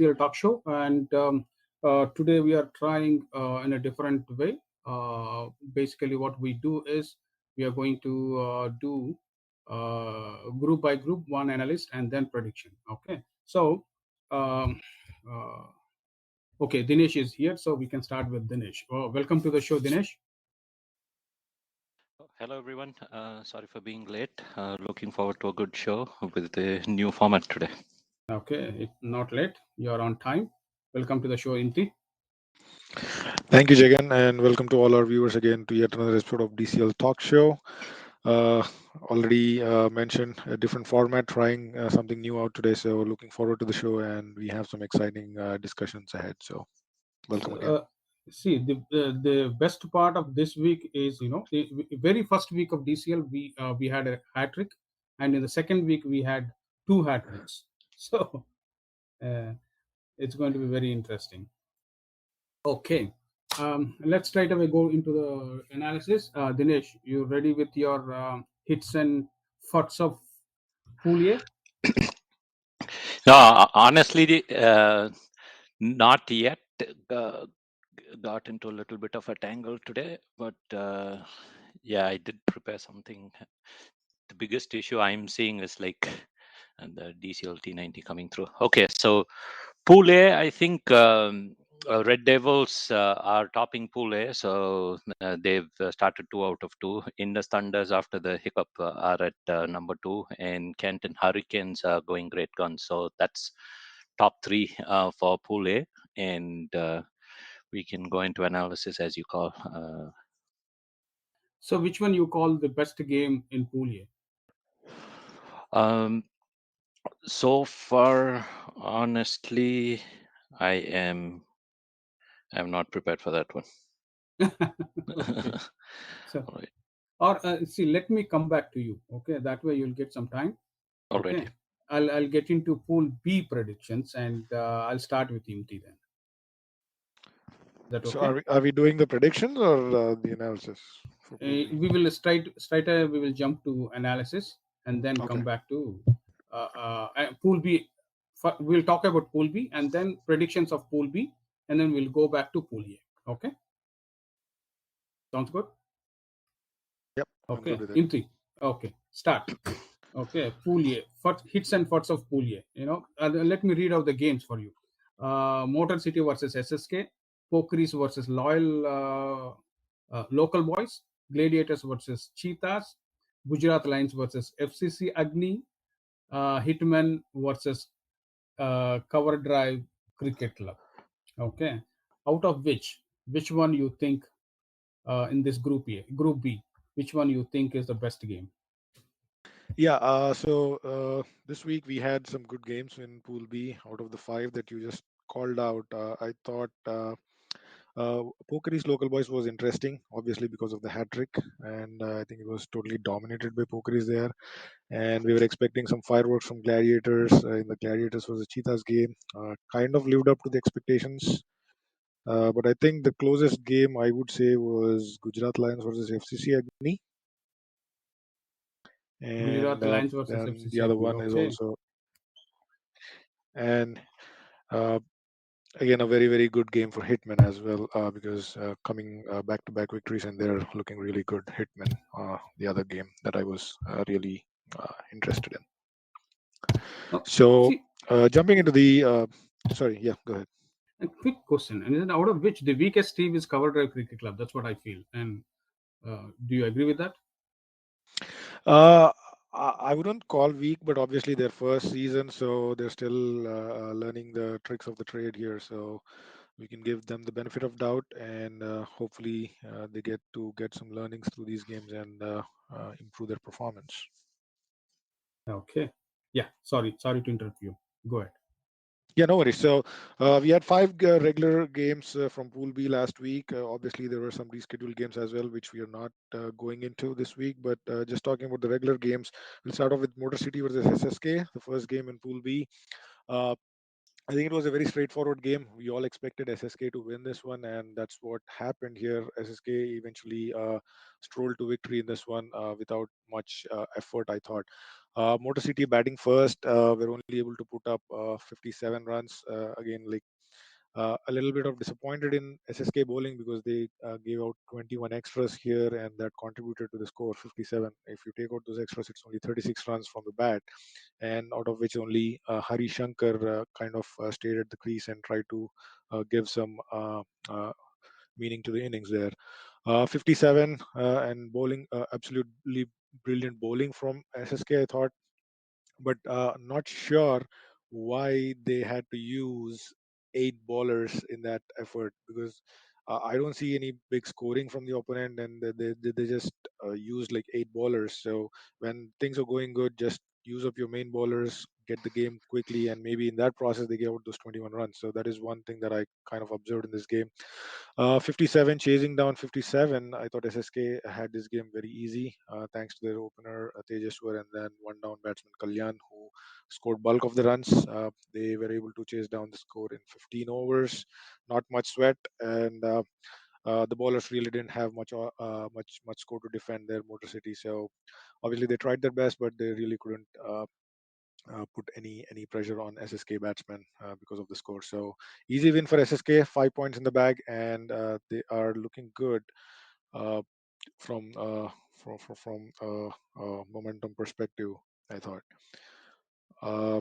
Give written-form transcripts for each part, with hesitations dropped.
DCL Talk Show, and today we are trying in a different way. Basically, what we do is we are going to do group by group, one analyst and then prediction. Okay, so um, uh, okay, Dinesh is here, so we can start with Dinesh. Welcome to the show, Dinesh. Hello, everyone. Sorry for being late. Looking forward to a good show with the new format today. Okay, it's not late. You are on time. Welcome to the show, Inti. Thank you, Jagan, and welcome to all our viewers again to yet another episode of DCL Talk Show. Uh, Already mentioned a different format, trying something new out today. So looking forward to the show, and we have some exciting discussions ahead. So welcome again. Uh, See, the best part of this week is the very first week of DCL we had a hat trick, and in the second week we had two hat tricks. So uh, it's going to be very interesting. Okay, let's straight away go into the analysis. Dinesh, you ready with your hits and thoughts of Pool A? No, honestly, not yet. Uh, got into a little bit of a tangle today, but yeah, I did prepare something. The biggest issue I'm seeing is like the DCL T90 coming through. Okay, so Pool A, I think Red Devils are topping Pool A, so they've started 2 out of 2. Indus Thunders, after the hiccup, are at number 2, and Canton Hurricanes are going great guns. So that's top 3 for Pool A, and we can go into analysis as you call. So which one you call the best game in Pool A? So far, honestly, I'm not prepared for that one. Okay. So, All right. or see, let me come back to you. Okay, that way you'll get some time. Alrighty. Okay, I'll get into Pool B predictions, and I'll start with Imti then. Is that So okay? are we doing the predictions or the analysis for Pool B? We will straight away we will jump to analysis and then Okay. come back to Pool B. We'll talk about Pool B and then predictions of Pool B, and then we'll go back to Pool A. Okay, sounds good. Yep, I'm Okay, good with it. Imti. Okay, start. Okay, Pool A. First hits and thoughts of Pool A. Let me read out the games for you. Motor City versus SSK, Pokeries versus Local Boys, Gladiators versus Cheetahs, Gujarat Lions versus FCC Agni, Hitman versus Cover Drive Cricket Club. Okay, out of which one you think in this Group B, which one you think is the best game? Yeah, this week we had some good games in Pool B. Out of the 5 that you just called out, I thought Pokeries Local Boys was interesting, obviously because of the hat trick, and I think it was totally dominated by Pokeries there. And we were expecting some fireworks from Gladiators. In the Gladiators was a Cheetahs game, kind of lived up to the expectations. But I think the closest game I would say was Gujarat Lions versus FCC Agni, and Gujarat Lions versus then the FCC other Agni. one is Okay. also and. Uh, Again, a very, very good game for Hitman as well, because coming back to back victories and they're looking really good. Hitman, the other game that I was really interested in. Now, So, see, jumping into the sorry, yeah, go ahead. a quick question, and then out of which the weakest team is Cover Drive Cricket Club. That's what I feel. And do you agree with that? Uh, I wouldn't call weak, but obviously their first season, so they're still learning the tricks of the trade here. So we can give them the benefit of doubt, and hopefully they get to get some learnings through these games and improve their performance. Okay. Yeah. Sorry to interrupt you. Go ahead. Yeah, no worries. So we had 5 regular games from Pool B last week. Obviously, there were some rescheduled games as well, which we are not going into this week. But just talking about the regular games, we'll start off with Motor City versus SSK, the first game in Pool B. Uh, I think it was a very straightforward game. We all expected SSK to win this one, and that's what happened here. SSK eventually strolled to victory in this one without much effort, I thought. Motor City batting first, were only able to put up 57 runs. Again, like a little bit of disappointed in SSK bowling because they gave out 21 extras here, and that contributed to the score 57. If you take out those extras, it's only 36 runs from the bat, and out of which only Hari Shankar kind of stayed at the crease and tried to give some meaning to the innings there. 57 and bowling, absolutely brilliant bowling from SSK, I thought, but not sure why they had to use 8 bowlers in that effort, because I don't see any big scoring from the opponent, and they just used like 8 bowlers. So when things are going good, just use up your main bowlers, get the game quickly, and maybe in that process they gave out those 21 runs. So that is one thing that I kind of observed in this game. 57 chasing down 57. I thought SSK had this game very easy thanks to their opener Tejaswar and then one down batsman Kalyan, who scored bulk of the runs. They were able to chase down the score in 15 overs, not much sweat, and the bowlers really didn't have much score to defend their Motor City. So obviously they tried their best, but they really couldn't. Put any pressure on SSK batsmen because of the score. So easy win for SSK, 5 points in the bag, and they are looking good uh, from momentum perspective, I thought. Uh,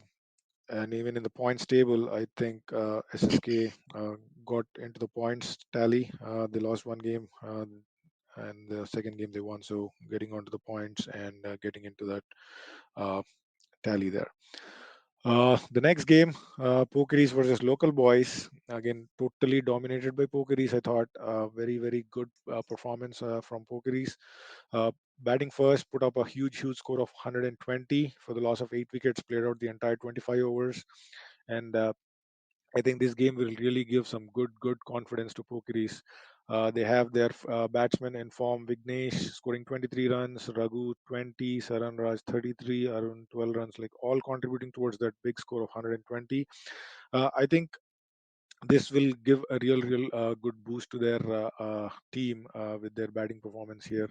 and even in the points table, I think SSK got into the points tally. They lost one game, and the second game they won. So getting onto the points and getting into that uh, tally there. The next game, Pokeries versus Local Boys. Again, totally dominated by Pokeries. I thought very good performance from Pokeries. Uh, Batting first, put up a huge score of 120 for the loss of 8 wickets. Played out the entire 25 overs, and I think this game will really give some good confidence to Pokeries. They have their batsmen in form: Vignesh scoring 23 runs, Raghu 20, Saran Raj 33, Arun 12 runs, like all contributing towards that big score of 120. I think this will give a real good boost to their team with their batting performance here.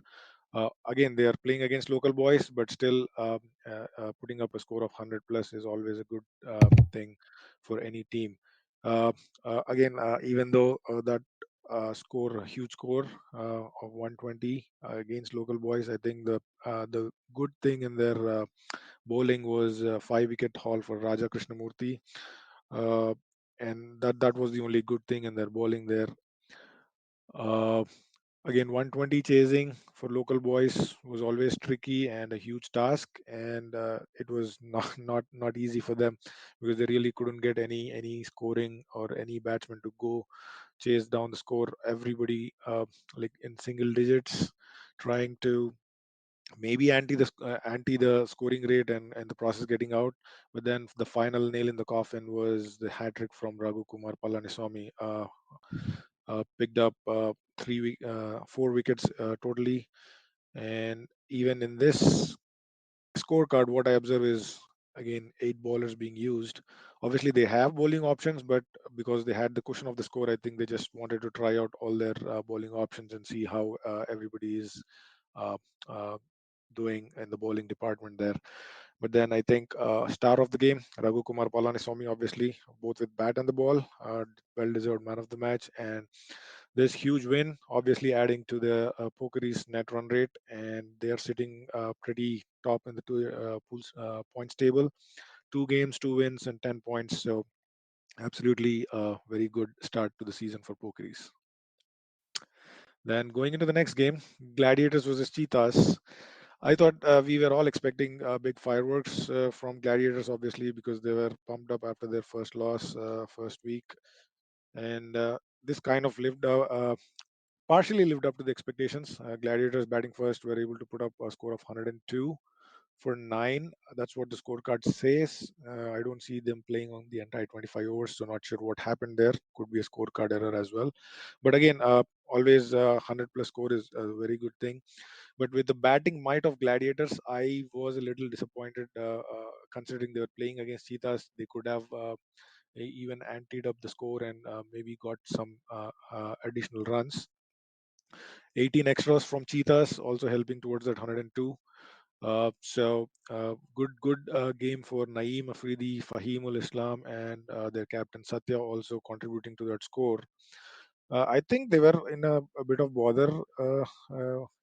Again, they are playing against local boys, but still putting up a score of 100 plus is always a good thing for any team. Uh, Again, even though that score, a huge score of 120 against local boys, I think the good thing in their bowling was 5 wicket haul for Raja Krishnamurthy, uh, and that was the only good thing in their bowling there. Uh, Again, 120 chasing for local boys was always tricky and a huge task, and it was not easy for them because they really couldn't get any scoring or any batsman to go chase down the score. Everybody like in single digits, trying to maybe anti the scoring rate and the process getting out. But then the final nail in the coffin was the hat trick from Raghu Kumar Palaniswamy. Picked up 4 wickets totally. And even in this scorecard, what I observe is again 8 bowlers being used. Obviously, they have bowling options, but because they had the cushion of the score, I think they just wanted to try out all their bowling options and see how everybody is uh, uh, doing in the bowling department there. But then I think star of the game, Raghu Kumar Palaniswamy, obviously both with bat and the ball, well-deserved man of the match, and this huge win, obviously adding to the Pokeries net run rate, and they are sitting pretty top in the pools points table. 2 games, 2 wins, and 10 points. So absolutely a very good start to the season for Pokeries. Then going into the next game, Gladiators versus Cheetahs. I thought we were all expecting big fireworks from Gladiators, obviously, because they were pumped up after their first loss, first week, and this kind of partially lived up to the expectations. Gladiators batting first were able to put up a score of 102 for 9. That's what the scorecard says. I don't see them playing on the entire 25 overs, so not sure what happened there. Could be a scorecard error as well. But again, always 100 plus score is a very good thing. But with the batting might of Gladiators, I was a little disappointed considering they were playing against Cheetahs. They could have even anteed up the score and maybe got some additional runs. 18 extras from Cheetahs also helping towards that 102. Good game for Naeem Afridi, Fahimul Islam, and their captain Satya also contributing to that score. I think they were in a bit of bother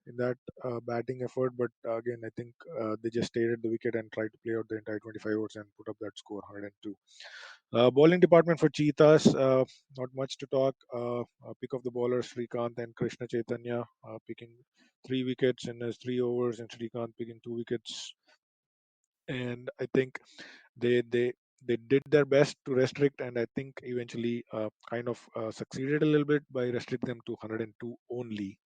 in that batting effort, but again, I think they just stayed at the wicket and tried to play out the entire 25 overs and put up that score 102. Bowling department for Cheetahs, not much to talk. Pick of the bowlers, Srikanth and Krishna Chaitanya, picking 3 wickets in his 3 overs, and Srikanth picking 2 wickets. And I think they they they did their best to restrict, and I think eventually kind of succeeded a little bit by restricting them to 102 only.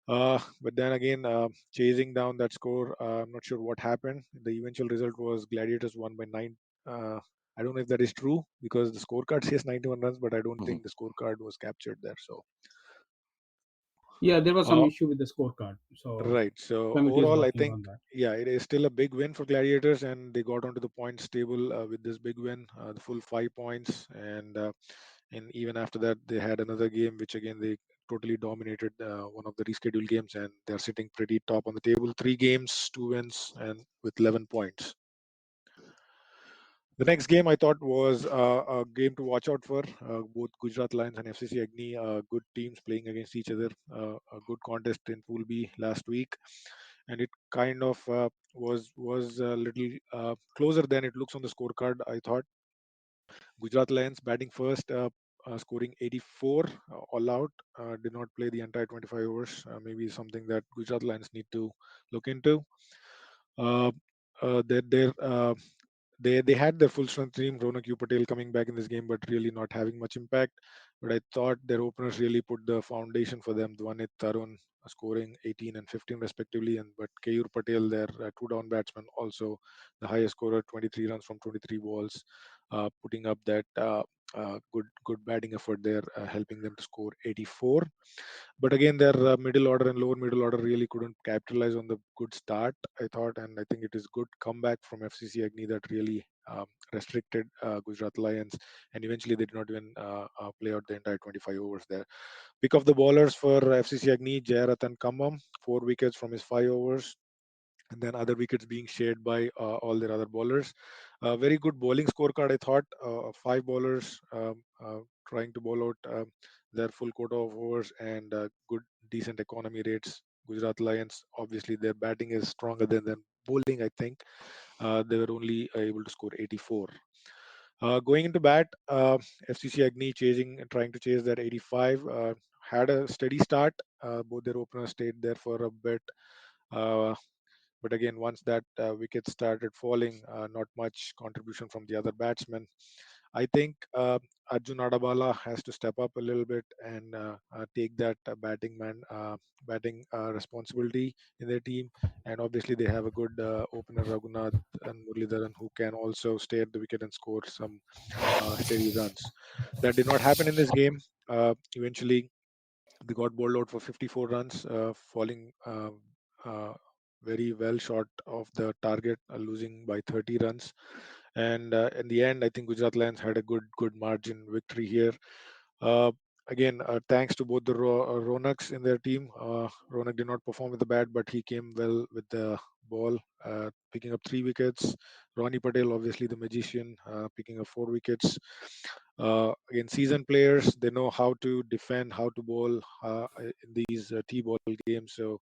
But then again, chasing down that score, I'm not sure what happened. The eventual result was Gladiators won by 9. Uh, I don't know if that is true because the scorecard says 91 runs, but I don't Mhm. think the scorecard was captured there. So, Yeah, there was some uh, issue with the scorecard, so right. So committee is overall, I working think on that. yeah, it is still a big win for Gladiators, and they got onto the points table with this big win, the full 5 points, and even after that, they had another game which again they totally dominated one of the rescheduled games, and they're sitting pretty top on the table. 3 games, 2 wins, and with 11 points. The next game I thought was a game to watch out for. Both Gujarat Lions and FCC Agni, good teams playing against each other. A good contest in Pool B last week, and it kind of was a little closer than it looks on the scorecard. I thought Gujarat Lions batting first, scoring 84 all out. Did not play the entire 25 overs. Maybe something that Gujarat Lions need to look into. Uh, their they had their full strength team, Ronak U Patel coming back in this game, but really not having much impact. But I thought their openers really put the foundation for them. Dwanit Tarun scoring 18 and 15 respectively, and but Keyur Patel, their two down batsman, also the highest scorer, 23 runs from 23 balls, putting up that good batting effort there, helping them to score 84. But again, their middle order and lower middle order really couldn't capitalize on the good start, I thought, and I think it is good comeback from FCC Agni that really restricted Gujarat Lions, and eventually they did not even play out the entire 25 overs there. Pick of the bowlers for FCC Agni, Jayaratan Kamam, 4 wickets from his 5 overs, and then other wickets being shared by all their other bowlers. Very good bowling scorecard, I thought. 5 bowlers trying to bowl out their full quota of overs and good, decent economy rates. Gujarat Lions, obviously, their batting is stronger than their bowling, I think. They were only able to score 84. Going into bat, FCC Agni trying to chase that 85. Had a steady start. Both their openers stayed there for a bit. Uh, but again, once that wicket started falling, not much contribution from the other batsmen. I think Arjun Adabala has to step up a little bit and take that batting responsibility in their team. And obviously, they have a good opener, Raghunath and Muralidharan, who can also stay at the wicket and score some steady runs. That did not happen in this game. Eventually, they got bowled out for 54 runs, falling uh, very well short of the target, losing by 30 runs. And in the end, I think Gujarat Lions had a good margin victory here. Uh, Again, thanks to both the Ronaks in their team. Ronak did not perform with the bat, but he came well with the ball, picking up 3 wickets. Ronnie Patel, obviously the magician, picking up 4 wickets. Again, seasoned players, they know how to defend, how to bowl in these T-ball games. So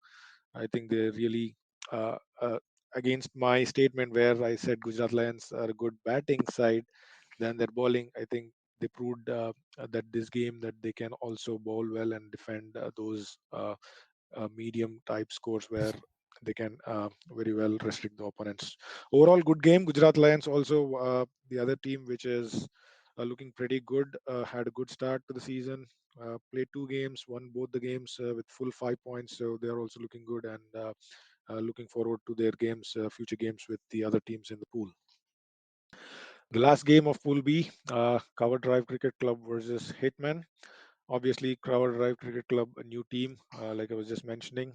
I think they really, uh, uh, against my statement where I said Gujarat Lions are a good batting side than their bowling, I think they proved that this game that they can also bowl well and defend those medium type scores where they can very well restrict the opponents. Overall, good game. Gujarat Lions also the other team which is looking pretty good. Had a good start to the season. Played 2 games, won both the games with full 5 points. So they are also looking good and looking forward to their games, future games with the other teams in the pool. The last game of Pool B, Cover Drive Cricket Club versus Hitman. Obviously, Cover Drive Cricket Club, a new team, like I was just mentioning.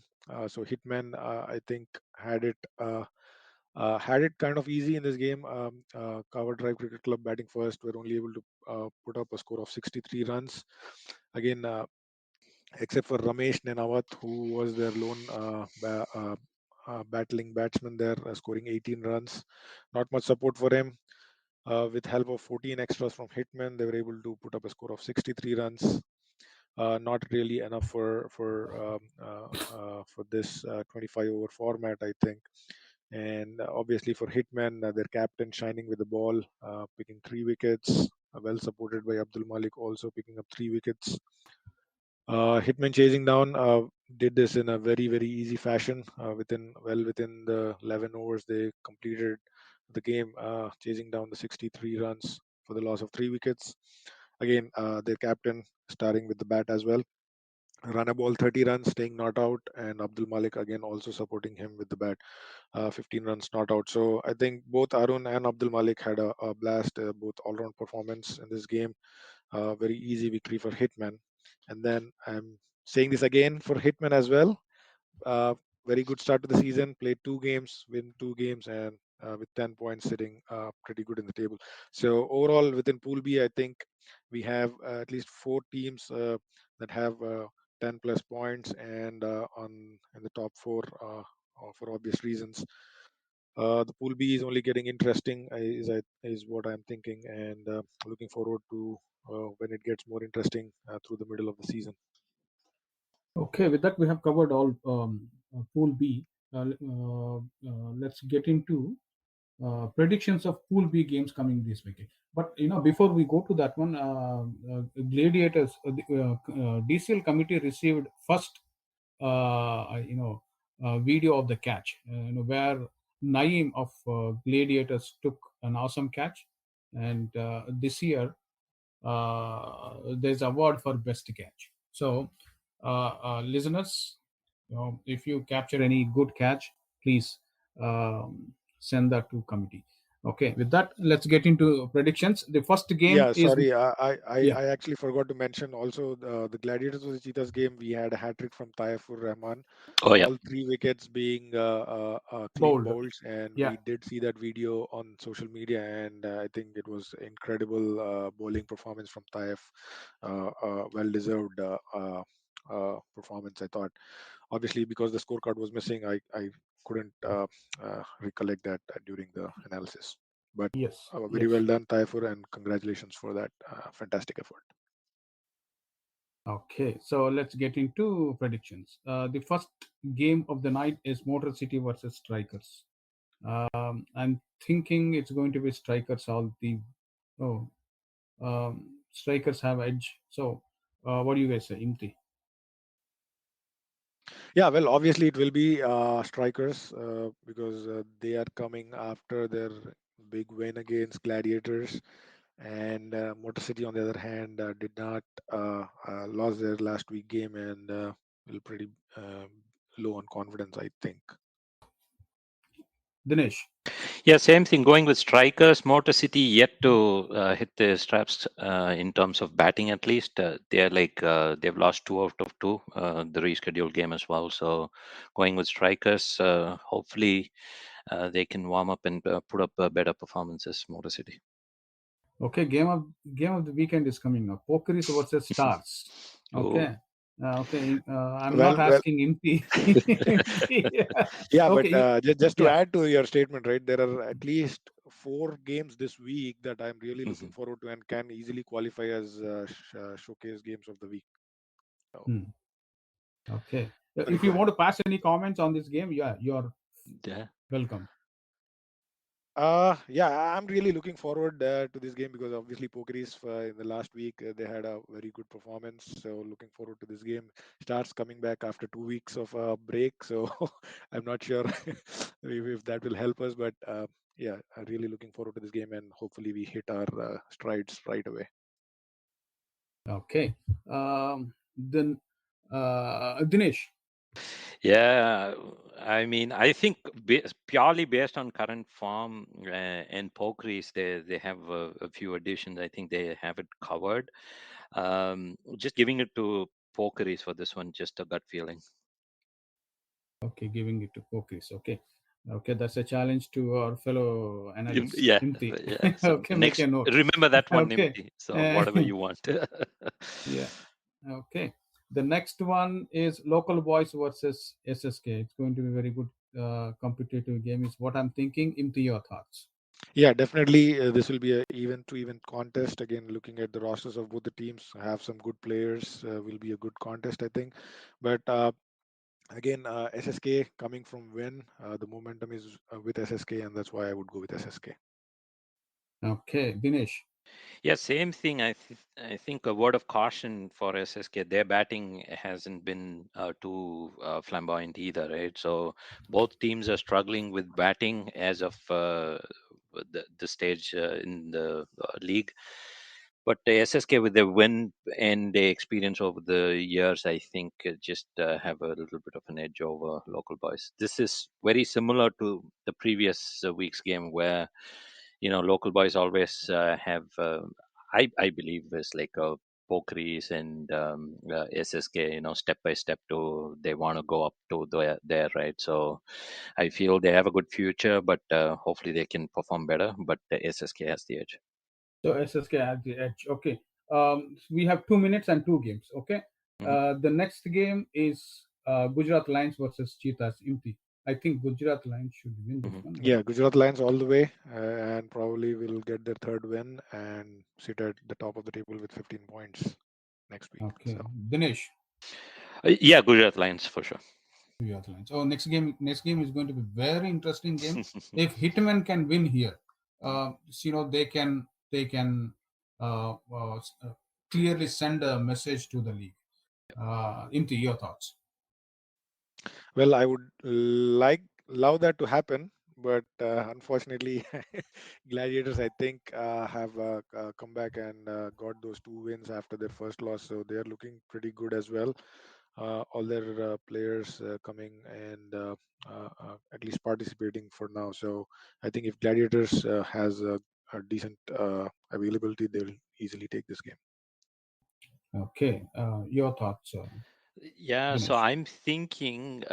So Hitman, I think, had it kind of easy in this game. Cover Drive Cricket Club batting first were only able to put up a score of 63 runs. Again, except for Ramesh Nenawat, who was their lone battling batsman there, scoring 18 runs. Not much support for him. With help of 14 extras from Hitman, they were able to put up a score of 63 runs. Not really enough for this 25 over format, I think. And obviously for Hitman, their captain shining with the ball, picking 3 wickets, well supported by Abdul Malik, also picking up 3 wickets. Hitman chasing down did this in a very easy fashion. Within the 11 overs, they completed the game, chasing down the 63 runs for the loss of 3 wickets. Again, their captain starting with the bat as well. Run a ball 30 runs, staying not out, and Abdul Malik again also supporting him with the bat, 15 runs not out. So I think both Arun and Abdul Malik had a blast, both all-round performance in this game. Very easy victory for Hitman. And then I'm saying this again for Hitman as well. Uh, Very good start to the season. Played 2 games, win 2 games, and with 10 points, sitting pretty good in the table. So overall, within Pool B, I think we have at least 4 teams that have 10 plus points, and on in the top four for obvious reasons. The Pool B is only getting interesting, is what I'm thinking, and looking forward to when it gets more interesting through the middle of the season. Okay, with that we have covered all Pool B. Let's get into predictions of Pool B games coming this weekend. But before we go to that one, Gladiators, DCL committee received first, video of the catch, where Naeem of Gladiators took an awesome catch, and this year there's award for best catch. So, listeners, if you capture any good catch, please send that to committee. Okay, with that, let's get into predictions. The first game Yeah, is, sorry, I yeah, I actually forgot to mention also the Gladiators vs Cheetahs game. We had a hat trick from Taifur Rahman, Oh yeah. all 3 wickets being clean bold. bowls, and Yeah, we did see that video on social media, and I think it was incredible bowling performance from Taif. Well deserved performance, I thought. Obviously, because the scorecard was missing, I couldn't recollect that during the analysis. But yes, very yes. well done, Taifur, and congratulations for that fantastic effort. Okay, so let's get into predictions. The first game of the night is Motor City versus Strikers. I'm thinking it's going to be Strikers all the. Oh, Strikers have edge. So, what do you guys say, Imti? Yeah, well, obviously it will be strikers because they are coming after their big win against Gladiators, and Motor City, on the other hand, did not lost their last week game and will pretty low on confidence, I think. Dinesh. Yeah, same thing. Going with strikers, Motor City yet to hit the straps in terms of batting. At least they're like they've lost 2 out of 2, the rescheduled game as well. So going with strikers, hopefully they can warm up and put up better performances. Motor City. Okay, game of the weekend is coming up. Pokeris versus Stars. Oh. Okay. Okay, I'm not Well, asking Imti. Imti. yeah, but Okay, just to yeah. add to your statement, right? There are at least 4 games this week that I'm really looking Mhm. forward to and can easily qualify as showcase games of the week. So, Hmm. Okay. very If you good. want to pass any comments on this game, yeah, you're Yeah. welcome. Yeah, I'm really looking forward to this game because obviously Pokeris in the last week they had a very good performance. So looking forward to this game. Stars coming back after 2 weeks of break, so I'm not sure if that will help us. But yeah, I'm really looking forward to this game, and hopefully we hit our strides right away. Okay. Then, Dinesh. Yeah, I mean, I think purely based on current form and Pokeries, they have a few additions. I think they have it covered. Just giving it to Pokeries for this one, just a gut feeling. Okay, giving it to Pokeris. Okay. Okay, that's a challenge to our fellow analyst, Yeah, Imti. yeah. So Okay, make next, a note. remember that one, Okay. Nimti. So whatever you want. Yeah. Okay. The next one is Local Boys versus SSK. It's going to be very good. competitive game is what I'm thinking. Into your thoughts. Yeah, definitely. This will be a event to event contest. Again, looking at the rosters of both the teams, have some good players. Will be a good contest, I think. But again, SSK coming from win, the momentum is with SSK, and that's why I would go with SSK. Okay, Dinesh. Yeah, same thing. I think a word of caution for SSK. Their batting hasn't been too flamboyant either, right? So both teams are struggling with batting as of the stage in the league. But the SSK, with their win and the experience over the years, I think just have a little bit of an edge over local boys. This is very similar to the previous week's game where local boys always have I believe is like a pokeries and SSK, step by step to they want to go up to there, right? So I feel they have a good future, but hopefully they can perform better. But the SSK has the edge. So SSK at the edge. Okay. We have 2 minutes and two games. Okay. Mhm. The next game is Gujarat Lions versus Cheetahs. Imti. I think Gujarat Lions should win this Mhm. one. But Yeah, Gujarat Lions all the way, and probably will get their third win and sit at the top of the table with 15 points next week. okay, So Dinesh. Yeah, Gujarat Lions for sure. Gujarat Lions. Oh, next game is going to be very interesting game. If Hitman can win here, they can clearly send a message to the league. Imti, your thoughts. well, I would love that to happen, but unfortunately, Gladiators, I think, have come back and got those two wins after their first loss, so they are looking pretty good as well. All their players coming and at least participating for now. So I think if Gladiators has a decent availability, they'll easily take this game. Okay, your thoughts, Yeah, so Dinesh. I'm thinking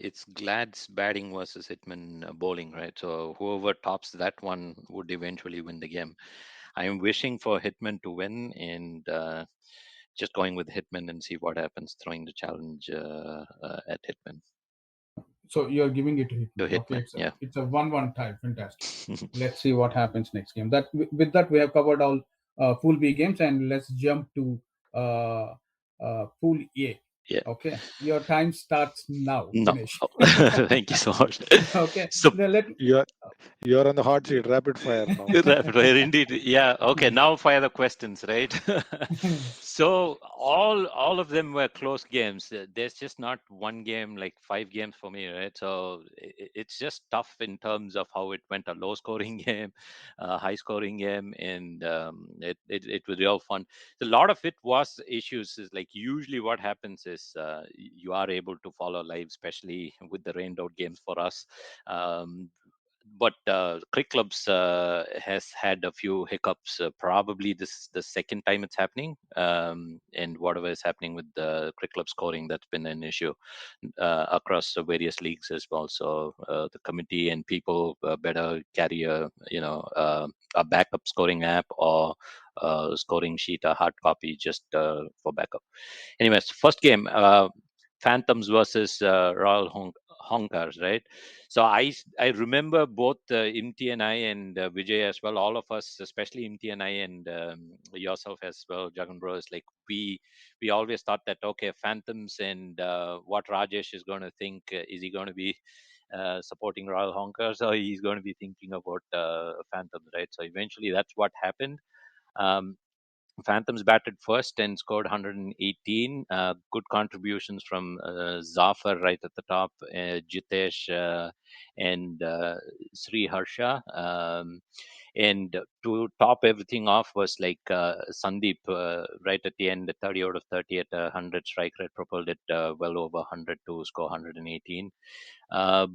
it's Glad's batting versus Hitman bowling, right? So whoever tops that one would eventually win the game. I'm wishing for Hitman to win and just going with Hitman and see what happens, throwing the challenge at Hitman. So you're giving it to To Hitman. Okay, Hitman, it's a yeah. it's a 1-1 tie. Fantastic. Let's see what happens next game. With that we have covered all Pool B games, and let's jump to uh, Pool A. Yeah. Okay, your time starts now, No. Dinesh. Thank you so much. Okay, So now let You're you're on the hot seat, rapid fire now. rapid fire indeed. Yeah. Okay. Now fire the questions, right? So all of them were close games. There's just not one game like five games for me, right? So it's just tough in terms of how it went. A low scoring game, a high scoring game, and it was real fun. A lot of it was issues. Is like usually what happens is you are able to follow live, especially with the rained out games for us. But cricket clubs has had a few hiccups. Probably this is the second time it's happening, and whatever is happening with the cricket club scoring, that's been an issue across various leagues as well. So the committee and people better carry a backup scoring app or scoring sheet, a hard copy, just for backup. Anyways, first game, Phantoms versus Royal Honkers, right? So I remember both Imti and I and Vijay as well, all of us, especially Imti and I and yourself as well, Jagan Bro, is like we always thought that okay, Phantoms and what Rajesh is going to think, is he going to be supporting Royal Honkers or he's going to be thinking about Phantoms, right? So eventually that's what happened. Um, Phantoms batted first and scored 118. Good contributions from Zafar right at the top, Jitesh, and Sri Harsha. And to top everything off was like Sandeep right at the end, 30 out of 30 at 100 strike rate, propelled it well over 100 to score 118.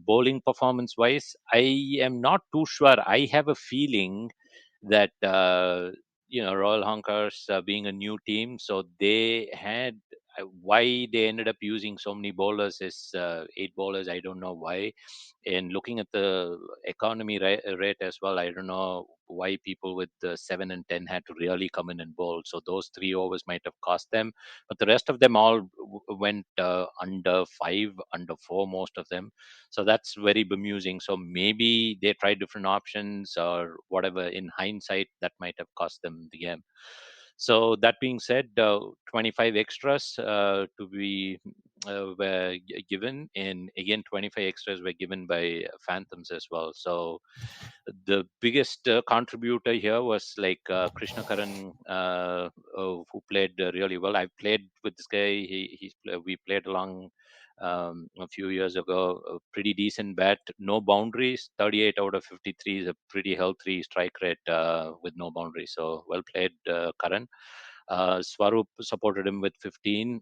Bowling performance wise, I am not too sure. I have a feeling that Royal Honkers being a new team, so they had why they ended up using so many bowlers is 8 bowlers. I don't know why. And looking at the economy rate as well, I don't know why people with 7 and 10 had to really come in and bowl. So those 3 overs might have cost them, but the rest of them all went under 5, under 4, most of them. So that's very bemusing. So maybe they tried different options or whatever. In hindsight, that might have cost them the game. So that being said, 25 extras to be were given, and again 25 extras were given by Phantoms as well. So the biggest contributor here was like Krishna Karan, who played really well. I played with this guy. We played along a few years ago. A pretty decent bat, no boundaries. 38 out of 53 is a pretty healthy strike rate with no boundaries. So well played, Karan. Swarup supported him with 15.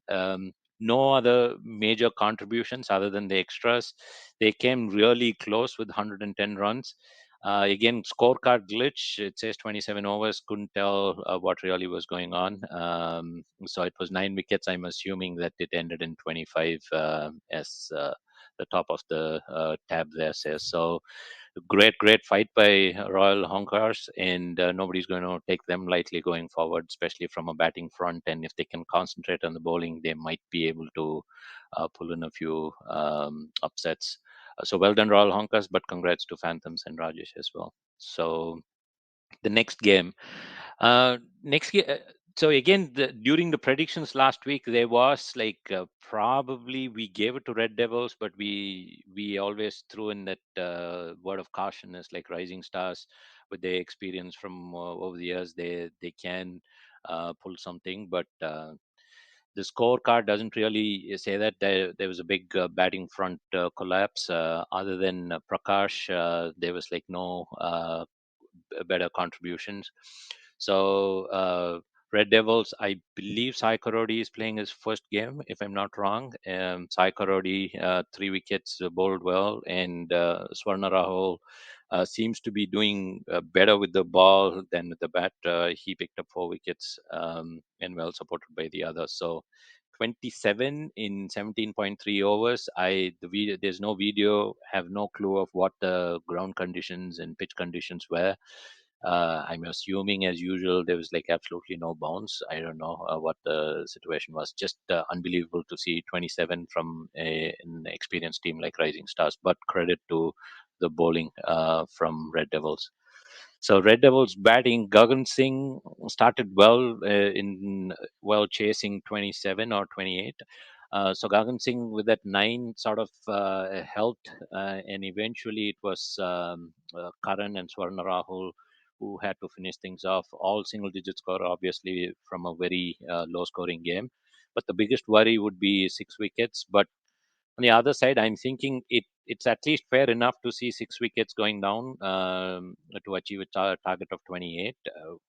No other major contributions other than the extras. They came really close with 110 runs. Again, scorecard glitch. It says 27 overs. Couldn't tell what really was going on. So it was 9 wickets. I'm assuming that it ended in 25, as the top of the tab there says. So great fight by Royal Honkars, and nobody's going to take them lightly going forward, especially from a batting front. And if they can concentrate on the bowling, they might be able to pull in a few upsets. So well done, Royal Honkars, but congrats to Phantoms and Rajesh as well. So the next game. Next game. So again, during the predictions last week, there was like probably we gave it to Red Devils, but we always threw in that word of caution is like Rising Stars, with their experience from over the years, they can pull something, but. The scorecard doesn't really say that there was a big batting front collapse. Other than Prakash, there was like no better contributions. So Red Devils, I believe Sai Karodi is playing his first game, if I'm not wrong. Sai Karodi, 3 wickets, bowled well, and Swarna Rahul seems to be doing better with the ball than with the bat. He picked up 4 wickets, and well supported by the others. So 27 in 17.3 overs. There's no video, have no clue of what the ground conditions and pitch conditions were. I'm assuming, as usual, there was like absolutely no bounce. I don't know what the situation was. Just unbelievable to see 27 from an experienced team like Rising Stars. But credit to the bowling from Red Devils. So Red Devils batting, Gagan Singh started well chasing 27 or 28. So Gagan Singh with that 9 sort of helped, and eventually it was Karan and Swarna Rahul who had to finish things off. All single-digit score, obviously, from a very low-scoring game. But the biggest worry would be 6 wickets. But on the other side, I'm thinking it's at least fair enough to see 6 wickets going down to achieve a target of 28,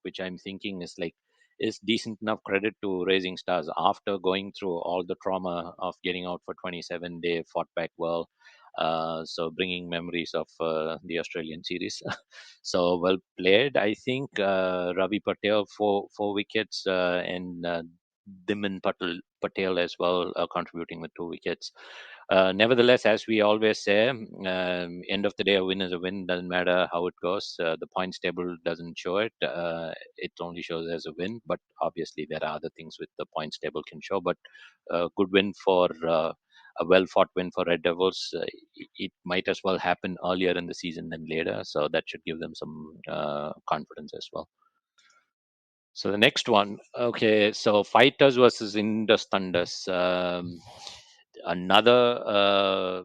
which I'm thinking is like is decent enough credit to Rising Stars after going through all the trauma of getting out for 27. They fought back well. So bringing memories of the Australian series. So well played. I think Ravi Patel four wickets, and Diman Patel as well, contributing with 2 wickets. Nevertheless, as we always say, end of the day, a win is a win. Doesn't matter how it goes. The points table doesn't show it. It only shows as a win. But obviously, there are other things with the points table can show. But good win for a well-fought win for Red Devils. It might as well happen earlier in the season than later. So that should give them some confidence as well. So the next one, okay. So Fighters versus Indus Thunders. Another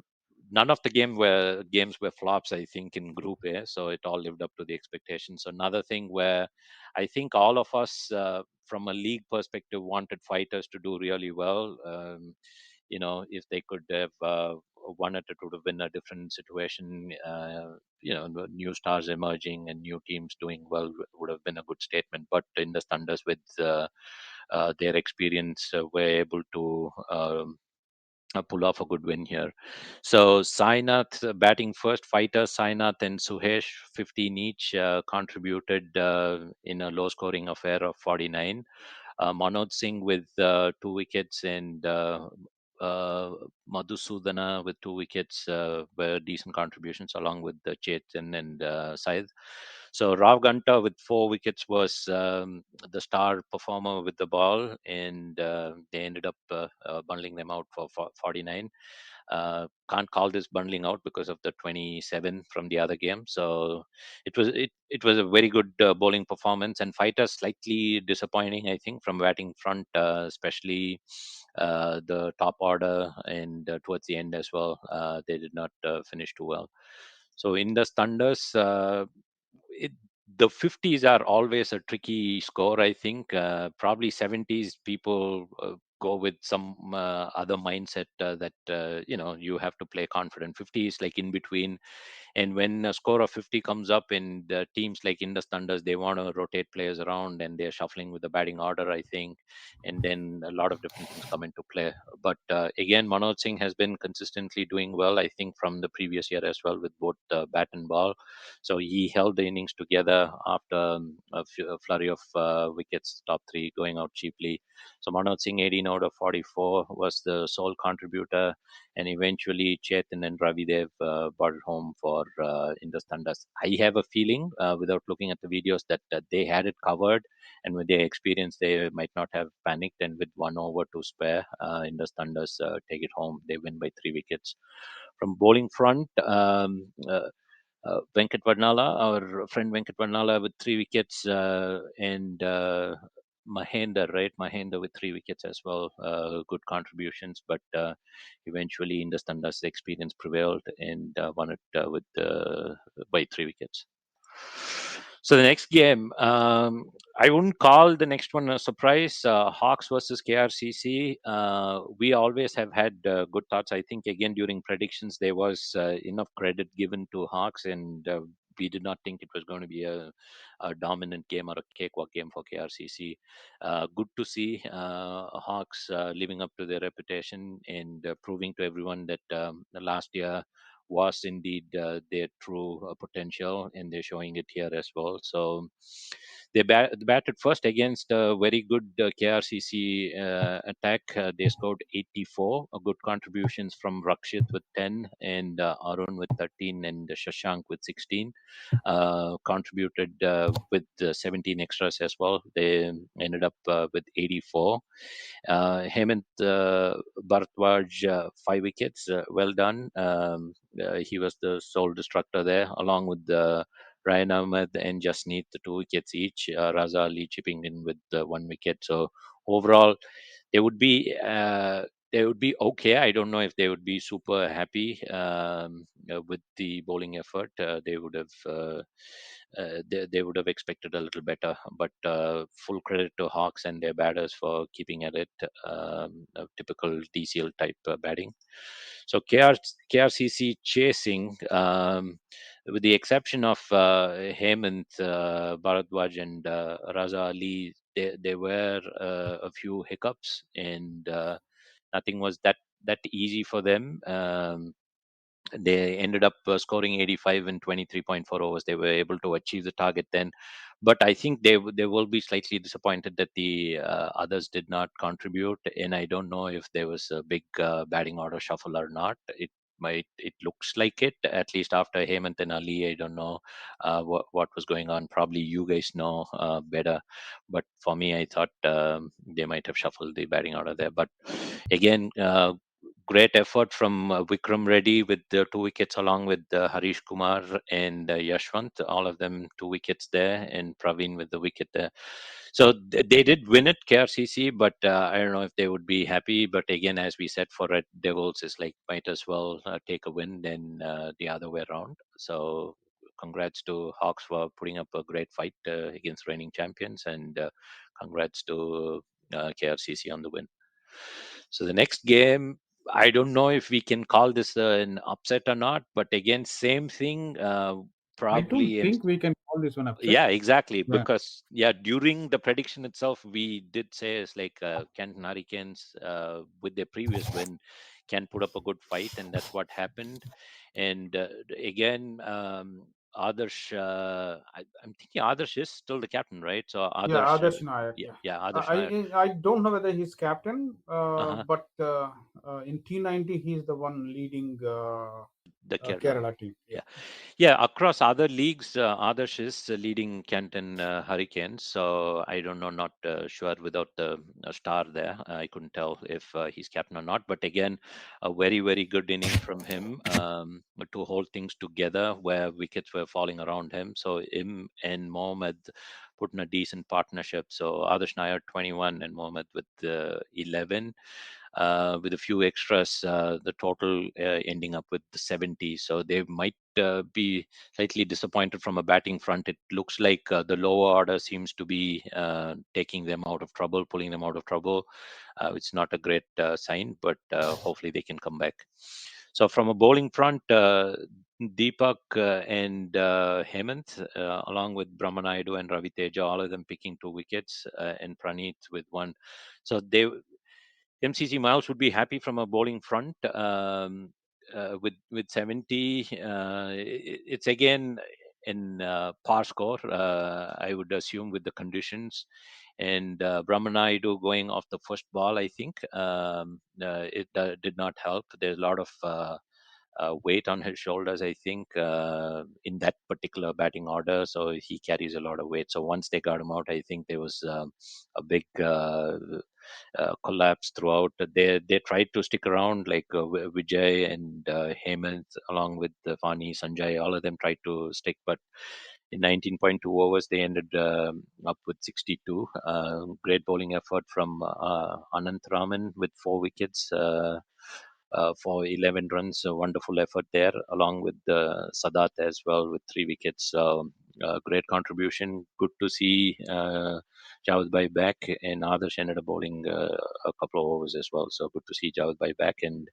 none of the games were flops, I think, in Group A. So it all lived up to the expectations. So another thing where I think all of us, from a league perspective, wanted Fighters to do really well. If they could have won it, it would have been a different situation. The new stars emerging and new teams doing well would have been a good statement. But in the Thunders, with their experience, were able to pull off a good win here. So Sainath batting first. Fighter Sainath and Suhesh, 15 each, contributed in a low-scoring affair of 49. Manoj Singh with 2 wickets, and uh, Madhusudana with 2 wickets were decent contributions, along with Chetan and Said. So Rav Ganta with 4 wickets was the star performer with the ball, and they ended up bundling them out for 49. Can't call this bundling out because of the 27 from the other game. So it was a very good bowling performance, and fighters slightly disappointing, I think, from batting front, especially the top order, and towards the end as well. They did not finish too well. So in the Thunders, it, the 50s are always a tricky score, I think. Probably 70s people go with some other mindset that you have to play confident. 50 is like in between, and when a score of 50 comes up in the teams like Indus Thunders, they want to rotate players around, and they're shuffling with the batting order, I think. And then a lot of different things come into play. But again, Manoj Singh has been consistently doing well, I think, from the previous year as well, with both bat and ball. So he held the innings together after a flurry of wickets, top three going out cheaply. So Manoj Singh, 18 out of 44, was the sole contributor, and eventually Chetan and Ravidev brought it home for Indus Thunders. I have a feeling, without looking at the videos, that they had it covered, and with their experience, they might not have panicked. And with 1 over to spare, Indus Thunders take it home. They win by 3 wickets. From bowling front, Venkat Varnala, our friend Venkat Varnala, with 3 wickets, and Mahender, right? Mahender with 3 wickets as well. Good contributions, but eventually Indus Tanda's experience prevailed, and won it with by 3 wickets. So the next game, I wouldn't call the next one a surprise. Hawks versus KRCC. We always have had good thoughts. I think again during predictions there was enough credit given to Hawks, and we did not think it was going to be a dominant game or a cakewalk game for KRCC. Good to see Hawks living up to their reputation, and proving to everyone that last year was indeed their true potential, and they're showing it here as well. So they batted first against a very good KRCC attack. They scored 84, good contributions from Rakshit with 10, and Arun with 13, and Shashank with 16. Contributed with 17 extras as well. They ended up with 84. Hemant Bharadwaj, 5 wickets. Well done. He was the sole destructor there, along with Ryan Ahmed and Jasneet, the 2 wickets each. Raza Ali chipping in with 1 wicket. So overall, they would be okay. I don't know if they would be super happy with the bowling effort. They would have expected a little better, but full credit to Hawks and their batters for keeping at it. Typical DCL type batting. So KRCC chasing, with the exception of Hemant Bharadwaj and Raza Ali, there were a few hiccups, and nothing was that easy for them. They ended up scoring 85 in 23.4 overs. They were able to achieve the target then, but I think they will be slightly disappointed that the others did not contribute. And I don't know if there was a big batting order shuffle or not. It looks like it, at least after Hemant and Ali. I don't know what was going on. Probably you guys know better, but for me, I thought they might have shuffled the batting order there. But again, great effort from Vikram Reddy with the 2 wickets, along with Harish Kumar and Yashwant, all of them 2 wickets there, and Praveen with the wicket there. So they did win it, KRCC, but I don't know if they would be happy. But again, as we said, for Red Devils, it's like might as well take a win than the other way around. So congrats to Hawks for putting up a great fight against reigning champions, and congrats to KRCC on the win. So the next game, I don't know if we can call this an upset or not, but again, same thing. I don't Probably, think we can call this one upset. yeah, exactly. Yeah. Because during the prediction itself, we did say it's like Canton Hurricanes, with their previous win, can put up a good fight, and that's what happened. And again, Adarsh, I'm thinking Adarsh is still the captain, right? So Yeah, Adarsh, Adarsh Nayak. yeah, Yeah, yeah, Adarsh Nayak. I don't know whether he's captain, Uh-huh. but in T90 he's the one leading The Kerala. Kerala team. Yeah. Yeah. Yeah, across other leagues, Adarsh is leading Canton Hurricanes. So I don't know, not sure without the star there. I couldn't tell if he's captain or not. But again, a very, very good inning from him to hold things together where wickets were falling around him. So him and Mohammed put in a decent partnership. So Adarsh Nair 21 and Mohammed with 11. With a few extras, the total ending up with 70. So they might be slightly disappointed from a batting front. It looks like the lower order seems to be taking them out of trouble, pulling them out of trouble. It's not a great sign, but hopefully they can come back. So from a bowling front, Deepak and Hemant, along with Brahmanaidu and Ravi Teja, all of them picking 2 wickets, and Praneeth with 1. So they MCC Miles would be happy from a bowling front with 70. It's again in par score, I would assume, with the conditions. And Brahmanaidu going off the first ball, I think it did not help. There's a lot of weight on his shoulders, I think, in that particular batting order. So he carries a lot of weight. So once they got him out, I think there was a big collapse throughout. They tried to stick around, like Vijay and Hemant, along with Fani, Sanjay. All of them tried to stick, but in 19.2 overs, they ended up with 62. Great bowling effort from Anant Raman with 4 wickets. For 11 runs, a wonderful effort there, along with Sadat as well with 3 wickets. Great contribution. Good to see Javed Bhai back, and Adarsh ended up bowling a couple of overs as well. So good to see Javed Bhai back, and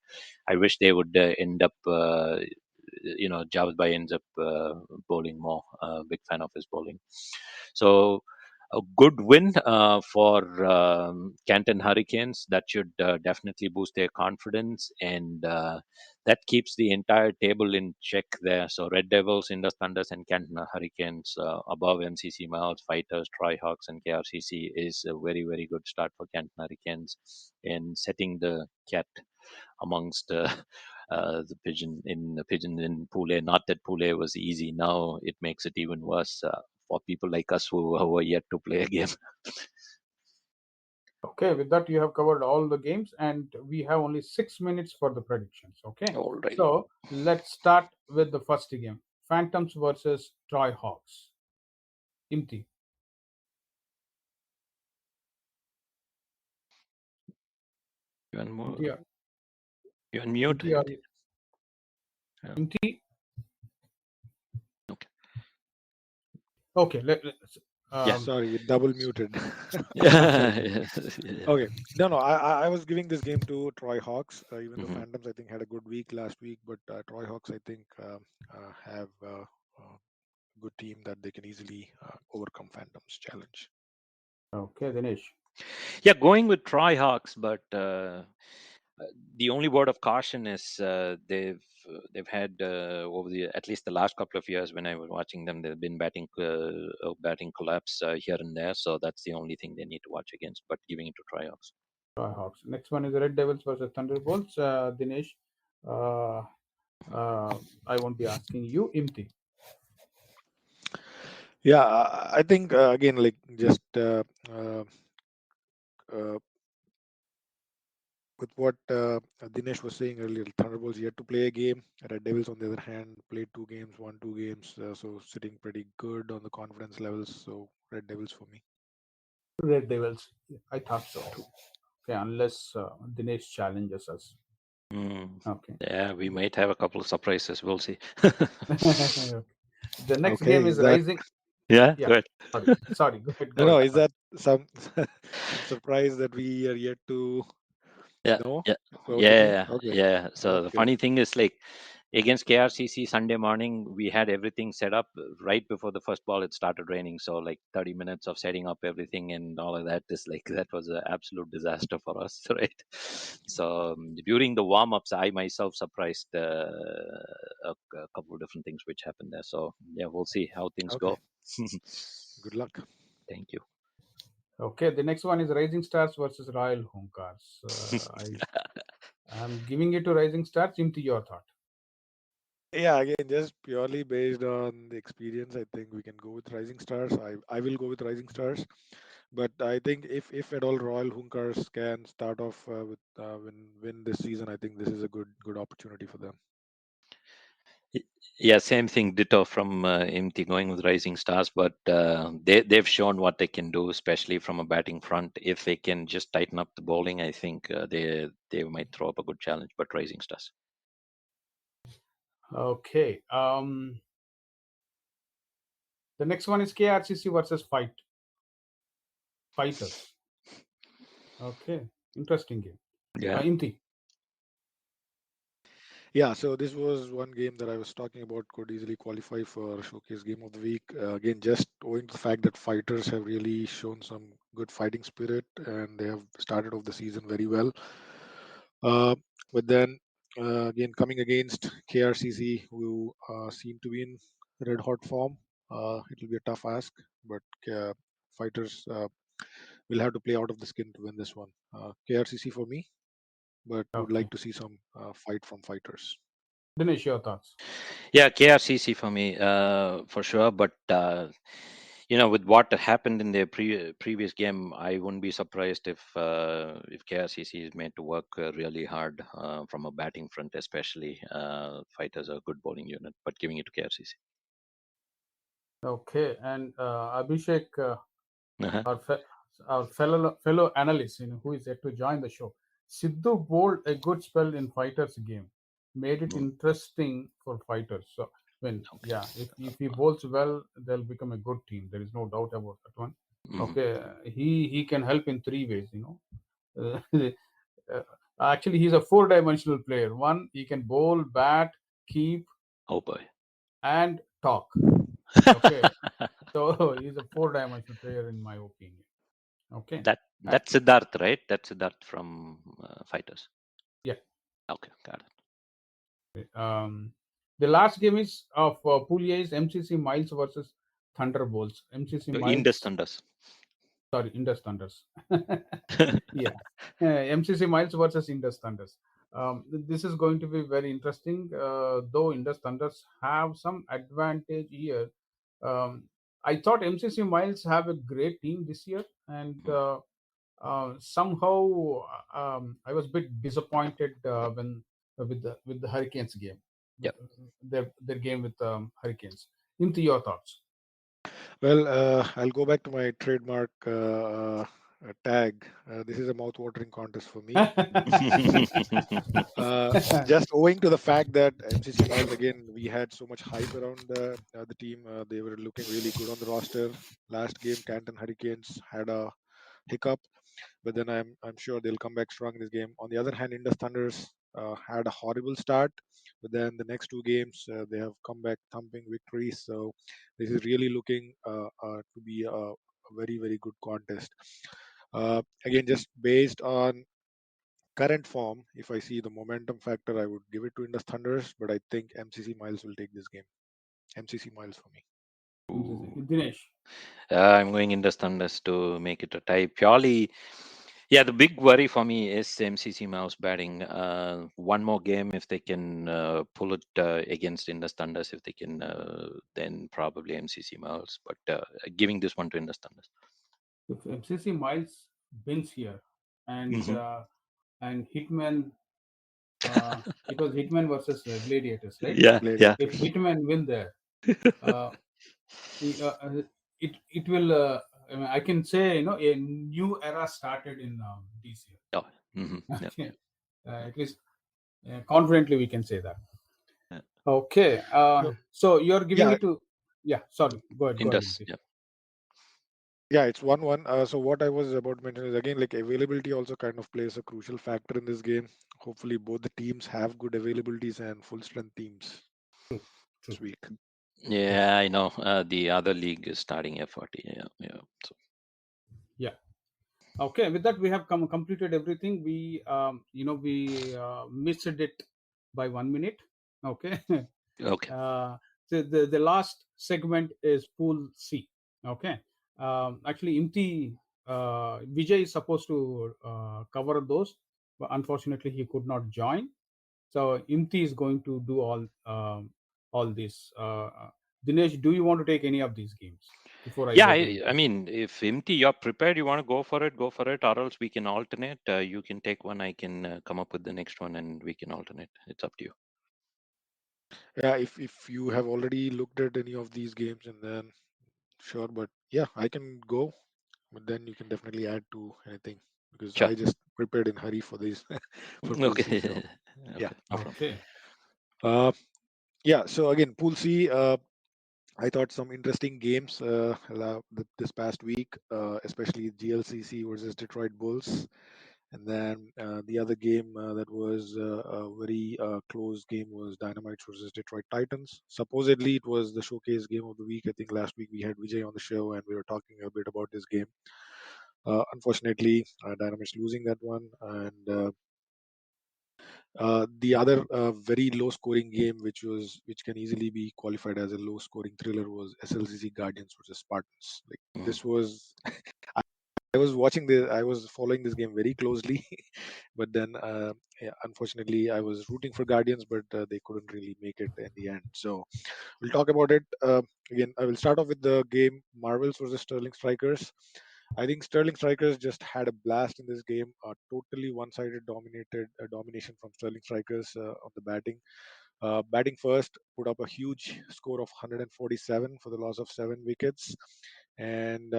I wish they would end up. Javed Bhai ends up bowling more. Big fan of his bowling. So a good win for Canton Hurricanes. That should definitely boost their confidence, and that keeps the entire table in check there. So Red Devils, Indus Thunders, and Canton Hurricanes above MCC Miles, Fighters, Troy Hawks, and KRCC is a very, very good start for Canton Hurricanes in setting the cat amongst the pigeon in Pule. Not that Pule was easy. Now it makes it even worse for people like us who are yet to play a game. Okay, with that you have covered all the games, and we have only 6 minutes for the predictions. Okay, Alrighty. so let's start with the first game: Phantoms versus Troy Hawks. Imti. You on, Imti, you on mute? Imti, Yeah. Imti. Okay. Okay, Yeah. Sorry, double muted. Apologies. Yeah. Okay. No. I was giving this game to Troy Hawks, even though Mhm. Phantoms I think had a good week last week, but Troy Hawks I think have a good team that they can easily overcome Phantoms challenge. Okay, Dinesh. Yeah, going with Troy Hawks, but the only word of caution is they've had over the at least the last couple of years when I was watching them, they've been batting collapse here and there. So that's the only thing they need to watch against. But giving it to Troy Hawks. Troy Hawks. Next one is the Red Devils versus Thunderbolts. Dinesh, uh, I won't be asking you. Imti. Yeah, I think again, like just uh, with what Dinesh was saying earlier, Thunderbolts yet to play a game. Red Devils, on the other hand, played 2 games, won 2 games, so sitting pretty good on the confidence levels. So Red Devils for me. Red Devils. I thought so too. Okay, unless Dinesh challenges us. Mm. Okay. Yeah, we might have a couple of surprises. We'll see. The next Okay, game is is that Rising. Yeah, Yeah, good. sorry. Go ahead. no Go no? ahead. Is that some some surprise that we are yet to Yeah, know yeah, about the game? yeah, Okay, yeah. So the okay. funny thing is, like, against KRCC Sunday morning, we had everything set up right before the first ball. It started raining, so like 30 minutes of setting up everything and all of that is like that was an absolute disaster for us, right? So during the warm ups, I myself surprised a couple of different things which happened there. So yeah, we'll see how things Okay. go. Good luck. Thank you. Okay, the next one is Rising Stars versus Royal Hunkars. I'm giving it to Rising Stars. Into your thought. Yeah, again, just purely based on the experience, I think we can go with Rising Stars. I will go with Rising Stars, but I think if at all Royal Hunkars can start off with win this season, I think this is a good opportunity for them. Yeah, same thing. Ditto from MT going with Rising Stars, but they've shown what they can do, especially from a batting front. If they can just tighten up the bowling, I think they might throw up a good challenge. But Rising Stars. Okay. The next one is KRCC versus Fighters. Okay, interesting game. Yeah. Inti. Yeah, so this was one game that I was talking about could easily qualify for Showcase Game of the Week. Again, just owing to the fact that fighters have really shown some good fighting spirit and they have started off the season very well. Uh, but then again, coming against KRCC, who seem to be in red hot form, it will be a tough ask. But fighters will have to play out of the skin to win this one. KRCC for me, but would Okay. like to see some fight from fighters. Dinesh, your thoughts. Yeah, KRCC for me, for sure. But with what happened in their previous game, I wouldn't be surprised if KRCC is made to work really hard from a batting front, especially. Fighters are a good bowling unit, but giving it to KRCC. Okay, and Abhishek, Uh-huh. our fellow analyst, who is yet to join the show. Sidhu bowled a good spell in Fighters game, made it Mm, interesting for Fighters. So okay. if he bowls well, they'll become a good team. There is no doubt about that one. Mhm. Okay, he can help in three ways. Uh, actually, he's a four-dimensional player. One, he can bowl, bat, keep, Oh boy. and talk. Okay, so he's a four-dimensional player in my opinion. Okay. That's Siddharth, right? That's Siddharth from Fighters. Yeah. Okay, got it. The last game is of Pool A is MCC Miles versus Thunderbolts. MCC Indus Miles, Thunders. sorry, Indus Thunders. Yeah, MCC Miles versus Indus Thunders. This is going to be very interesting. Though Indus Thunders have some advantage here. Um, I thought MCC Miles have a great team this year, and somehow I was a bit disappointed when with the Hurricanes game, Yep. their game with Hurricanes. Into your thoughts. Well, I'll go back to my trademark tag. This is a mouth-watering contest for me. Just owing to the fact that MCC Miles, again, we had so much hype around the team. They were looking really good on the roster. Last game, Canton Hurricanes had a hiccup, but then I'm sure they'll come back strong in this game. On the other hand, Indus Thunders had a horrible start, but then the next two games they have come back thumping victories. So this is really looking to be a very good contest. Again, just based on current form, if I see the momentum factor, I would give it to Indus Thunders, but I think MCC Miles will take this game. MCC Miles for me. Dinesh. I'm going Indus Thunders to make it a tie. Purely, yeah, the big worry for me is MCC Mouse batting. One more game, if they can pull it against Indus Thunders, if they can, then probably MCC Mouse. But giving this one to Indus Thunders. If MCC Miles wins here, and Mhm. Hitman, it was Hitman versus Gladiators, right? Yeah, yeah. If Gladiators. Hitman win there, uh, it will. I mean, I can say a new era started in DCL. Oh, yeah. Okay, at least confidently we can say that. Yeah. Okay, So, so you're giving yeah, it to, yeah. Sorry, go ahead, Indus, Inti. yeah. Yeah, it's 1-1. So what I was about to mention is again like availability also kind of plays a crucial factor in this game. Hopefully, both the teams have good availabilities and full strength teams True, true. this week. Yeah, Yeah, I know. The other league is starting at 40. Yeah, yeah. So, yeah. Okay, with that we have completed everything. We we missed it by 1 minute. Okay. okay. The last segment is pool C. Okay. Actually, Imti Vijay is supposed to cover those, but unfortunately he could not join. So Imti is going to do all this. Dinesh, do you want to take any of these games before I Yeah, go to I Imti? mean, if empty, you're prepared, you want to go for it, or else we can alternate. You can take one, I can come up with the next one, and we can alternate. It's up to you. Yeah, if you have already looked at any of these games and then sure, but yeah, I can go, but then you can definitely add to anything because Sure. I just prepared in hurry for this for Pool C. Okay. So yeah, Okay, no problem. Okay. uh, yeah. So again, Pool C. I thought some interesting games this past week, especially GLCC versus Detroit Bulls. And then the other game that was a very close game was Dynamite versus Detroit Titans. Supposedly, it was the showcase game of the week. I think last week we had Vijay on the show and we were talking a bit about this game. Unfortunately, Dynamite's losing that one. And the other very low-scoring game, which can easily be qualified as a low-scoring thriller, was SLCC Guardians versus Spartans. Like Mhm. this was I was following this game very closely, but then yeah, unfortunately I was rooting for Guardians, but they couldn't really make it in the end. So we'll talk about it. Again, I will start off with the game Marvels versus Sterling Strikers. I think Sterling Strikers just had a blast in this game. Totally one-sided domination from Sterling Strikers on the batting. Batting first, put up a huge score of 147 for the loss of 7 wickets, and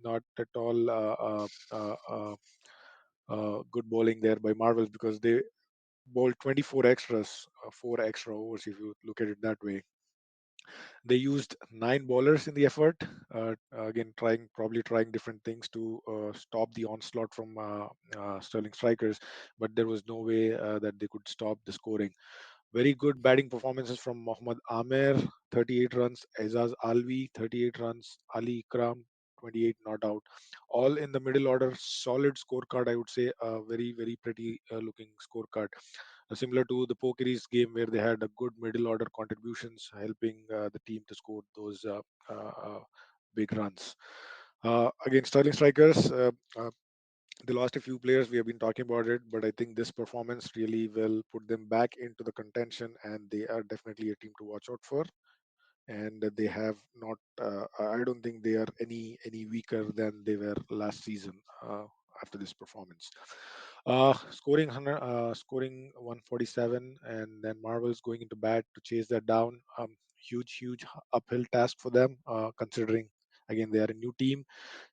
not at all good bowling there by Marvels because they bowled 24 extras, 4 extra overs if you look at it that way. They used 9 bowlers in the effort. Again, trying different things to stop the onslaught from Sterling Strikers, but there was no way that they could stop the scoring. Very good batting performances from Mohammad Amer, 38 runs, Aizaz Alvi, 38 runs, Ali Ikram, 28 not out. All in the middle order, solid scorecard, I would say, a very, very pretty looking scorecard. Similar to the Pokeries game where they had a good middle order contributions, helping the team to score those uh, uh, big runs. Again, Sterling Strikers, they lost a few players. We have been talking about it, but I think this performance really will put them back into the contention, and they are definitely a team to watch out for. And they have not. I don't think they are any weaker than they were last season after this performance. Scoring 147, and then Marvel's going into bat to chase that down. Huge uphill task for them, considering again they are a new team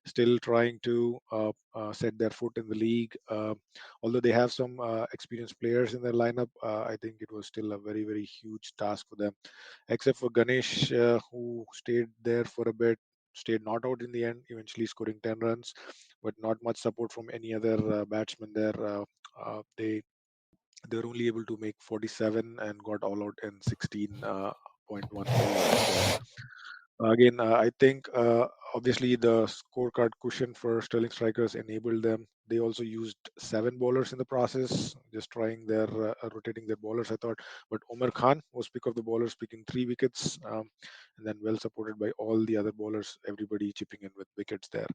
still trying to set their foot in the league. Although they have some experienced players in their lineup, I think it was still a very huge task for them. Except for Ganesh, who stayed there for a bit, stayed not out in the end, eventually scoring 10 runs, but not much support from any other batsman there. They were only able to make 47 and got all out in 16.1 overs. So again, I think obviously the scorecard cushion for Sterling Strikers enabled them. They also used 7 bowlers in the process, just trying their rotating their bowlers. I thought, but Omar Khan was pick of the bowlers, picking 3 wickets, and then well supported by all the other bowlers. Everybody chipping in with wickets there.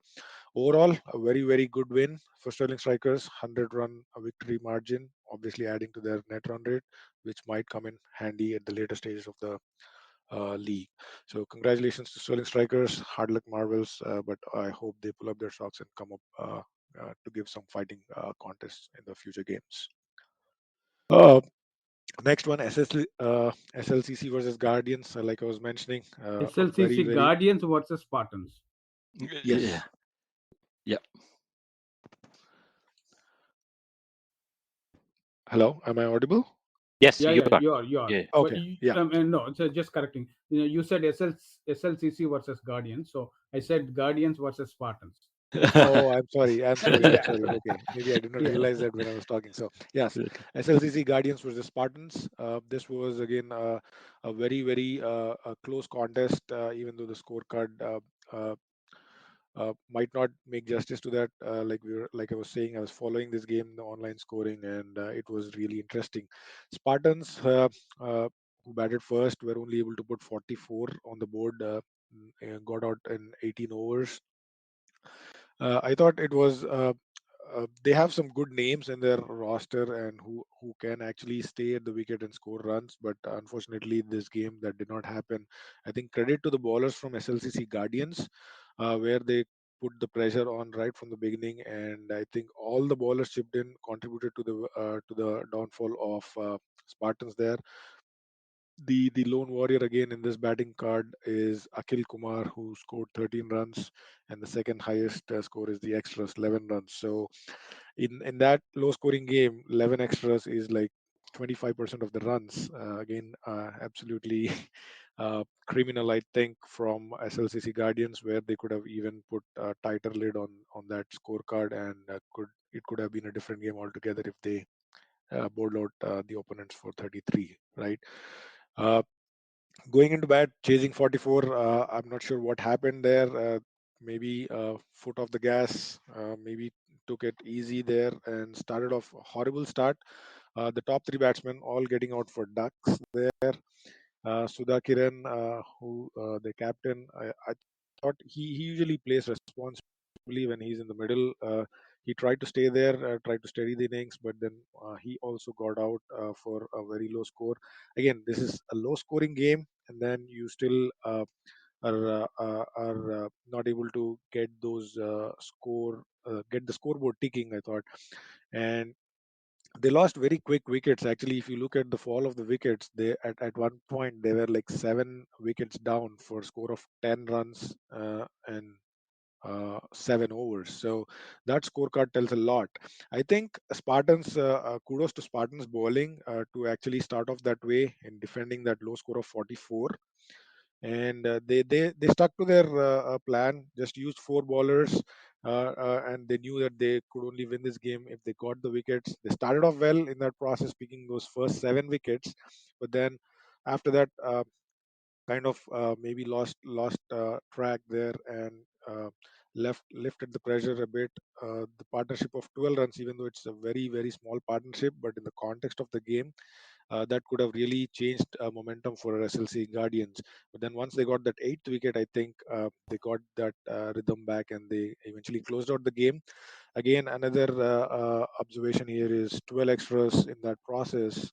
Overall, a very good win for Sterling Strikers. 100-run victory margin, obviously adding to their net run rate, which might come in handy at the later stages of the league. So congratulations to Sterling Strikers, hard luck Marvels, but I hope they pull up their socks and come up to give some fighting contests in the future games. Uh, Next one, SLCC versus Guardians. Like I was mentioning, a SLCC very Guardians versus Spartans. Yeah. yes. Yeah. Hello, am I audible? Yes, Yeah, you yeah, are. you are. Yeah. But Okay, yeah. and no, so just correcting. You said SLCC versus Guardians, so I said Guardians versus Spartans. Oh, I'm sorry. I'm sorry. I'm Yeah, sorry. Okay. Maybe I did not yeah, realize that when I was talking. So, yes, SLCC Guardians versus Spartans. This was again a very, very a close contest, even though the scorecard uh, might not make justice to that. Like I was saying, I was following this game, the online scoring, and it was really interesting. Spartans, who batted first, were only able to put 44 on the board. Got out in 18 overs. I thought it was they have some good names in their roster and who can actually stay at the wicket and score runs. But unfortunately, this game that did not happen. I think credit to the bowlers from SLCC Guardians, where they put the pressure on right from the beginning, and I think all the bowlers chipped in, contributed to the downfall of Spartans there. The lone warrior again in this batting card is Akhil Kumar, who scored 13 runs, and the second highest score is the extras, 11 runs. So in that low scoring game, 11 extras is like 25% of the runs. Again, absolutely criminal, I think, from SLCC Guardians, where they could have even put a tighter lid on that scorecard, and could have been a different game altogether if they bowled out the opponents for 33, right? Uh, Going into bat, chasing 44. I'm not sure what happened there. Maybe foot off the gas. Maybe took it easy there and started off a horrible start. The top three batsmen all getting out for ducks there. Sudha Kiran, who the captain, I thought he usually plays responsibly when he's in the middle. He tried to stay there, tried to steady the innings, but then he also got out for a very low score. Again, this is a low scoring game, and then you still are not able to get those get the scoreboard ticking, I thought. And they lost very quick wickets. Actually, if you look at the fall of the wickets, they at one point they were like 7 wickets down for a score of 10 runs and 7 overs. So that scorecard tells a lot. I think Spartans, kudos to Spartans bowling to actually start off that way in defending that low score of 44. And they stuck to their plan, just used four bowlers, and they knew that they could only win this game if they got the wickets. They started off well in that process, picking those first 7 wickets, but then after that, kind of maybe lost track there and lifted the pressure a bit. The partnership of 12 runs, even though it's a very very small partnership, but in the context of the game, that could have really changed momentum for SLC Guardians. But then once they got that eighth wicket, I think they got that rhythm back and they eventually closed out the game. Again, another observation here is 12 extras in that process.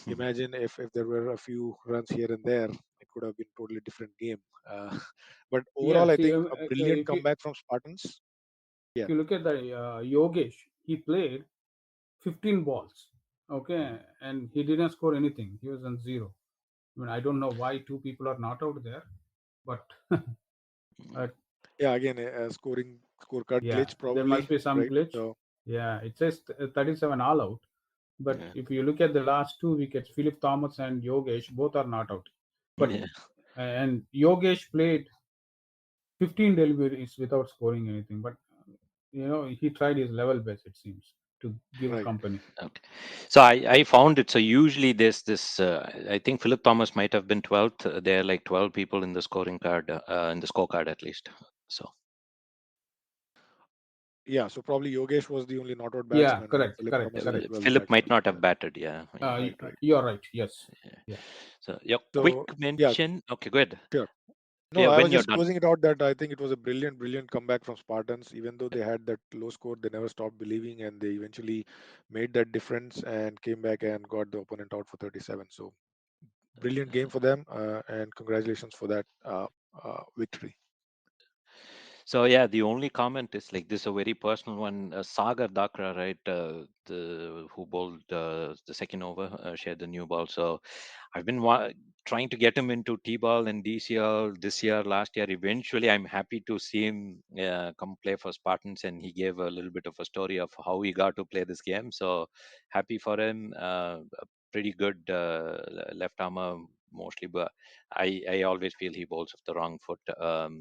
Imagine if there were a few runs here and there, it could have been totally different game. Uh, but yeah. overall, I See, think a brilliant if comeback from Spartans. if Yeah, you look at the Yogesh, he played 15 balls, okay, and he didn't score anything. He was on zero. I mean, I don't know why two people are not out there, but uh, yeah. Again, a scorecard yeah, glitch there must probably, be some right? glitch. So Yeah, it says 37 all out. But Yeah. if you look at the last two wickets, Philip Thomas and Yogesh both are not out. But Yeah. and Yogesh played 15 deliveries without scoring anything. But he tried his level best. It seems to give right. company. Okay. So I found it. So usually there's this. I think Philip Thomas might have been 12th. There are like 12 people in the scoring card, in the scorecard at least. So Yeah, so probably Yogesh was the only not out Yeah, batsman, and correct, Philip correct, Thomas is the correct. 12th Philip might batsman. not Yeah, have batted. Yeah. Yeah. right, right. You're right. Yes. Yeah. Yeah. So your quick So yeah, mention. Okay, good. sure. No, Yeah, I was when you're just done. closing it out that I think it was a brilliant, brilliant comeback from Spartans. Even though they had that low score, they never stopped believing, and they eventually made that difference and came back and got the opponent out for 37. So brilliant game for them, and congratulations for that victory. So yeah, the only comment is like this, a very personal one. Sagar Dakra, right? The who bowled the second over, shared the new ball. So I've been trying to get him into T-ball and DCL this year, last year. Eventually, I'm happy to see him come play for Spartans, and he gave a little bit of a story of how he got to play this game. So happy for him. pretty good left armer mostly, but I always feel he bowls with the wrong foot.